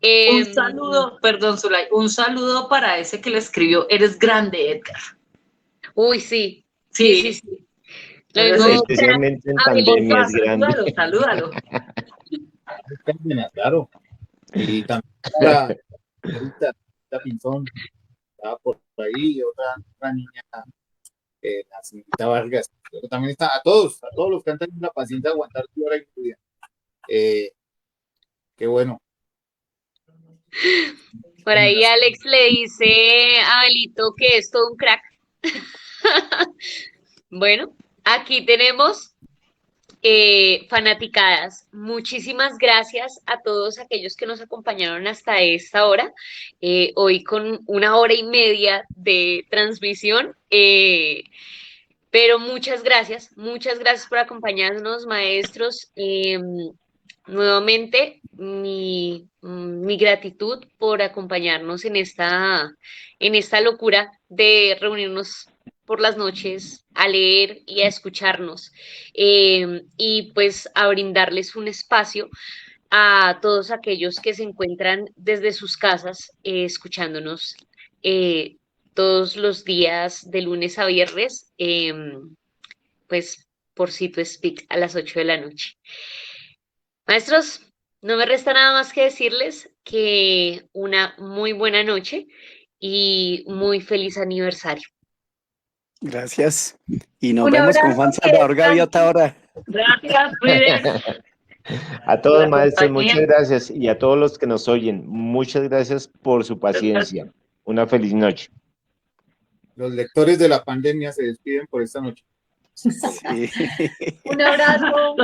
Un saludo, perdón, Zulay, un saludo para ese que le escribió, eres grande, Edgar. Uy, sí, sí. Lo mismo, especialmente en pandemia es grande. Salúdalo. Claro. Y también para la Pinzón, estaba por ahí, otra niña, la señorita Vargas, pero también está a todos los que han tenido la paciencia de aguantar tu hora incluida. Qué bueno. Por ahí Alex le dice a Abelito que es todo un crack. Bueno, aquí tenemos fanaticadas. Muchísimas gracias a todos aquellos que nos acompañaron hasta esta hora. Hoy con 1 hora y media de transmisión. Pero muchas gracias por acompañarnos, maestros. Nuevamente, mi gratitud por acompañarnos en esta locura de reunirnos por las noches a leer y a escucharnos, y pues a brindarles un espacio a todos aquellos que se encuentran desde sus casas escuchándonos todos los días de lunes a viernes, pues por Cito Speak a las 8 de la noche. Maestros, no me resta nada más que decirles que una muy buena noche y muy feliz aniversario. Gracias. Y nos vemos con Juan Salvador Gaviota ahora. Gracias, Readers. A todos, maestros, muchas gracias. Y a todos los que nos oyen, muchas gracias por su paciencia. Una feliz noche. Los lectores de la pandemia se despiden por esta noche. Sí. Un abrazo.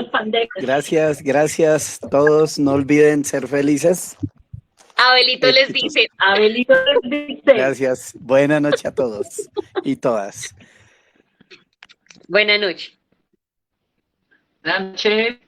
Gracias todos. No olviden ser felices. Abelito les dice. Gracias. Buena noche a todos y todas. Buena noche. Buenas noches.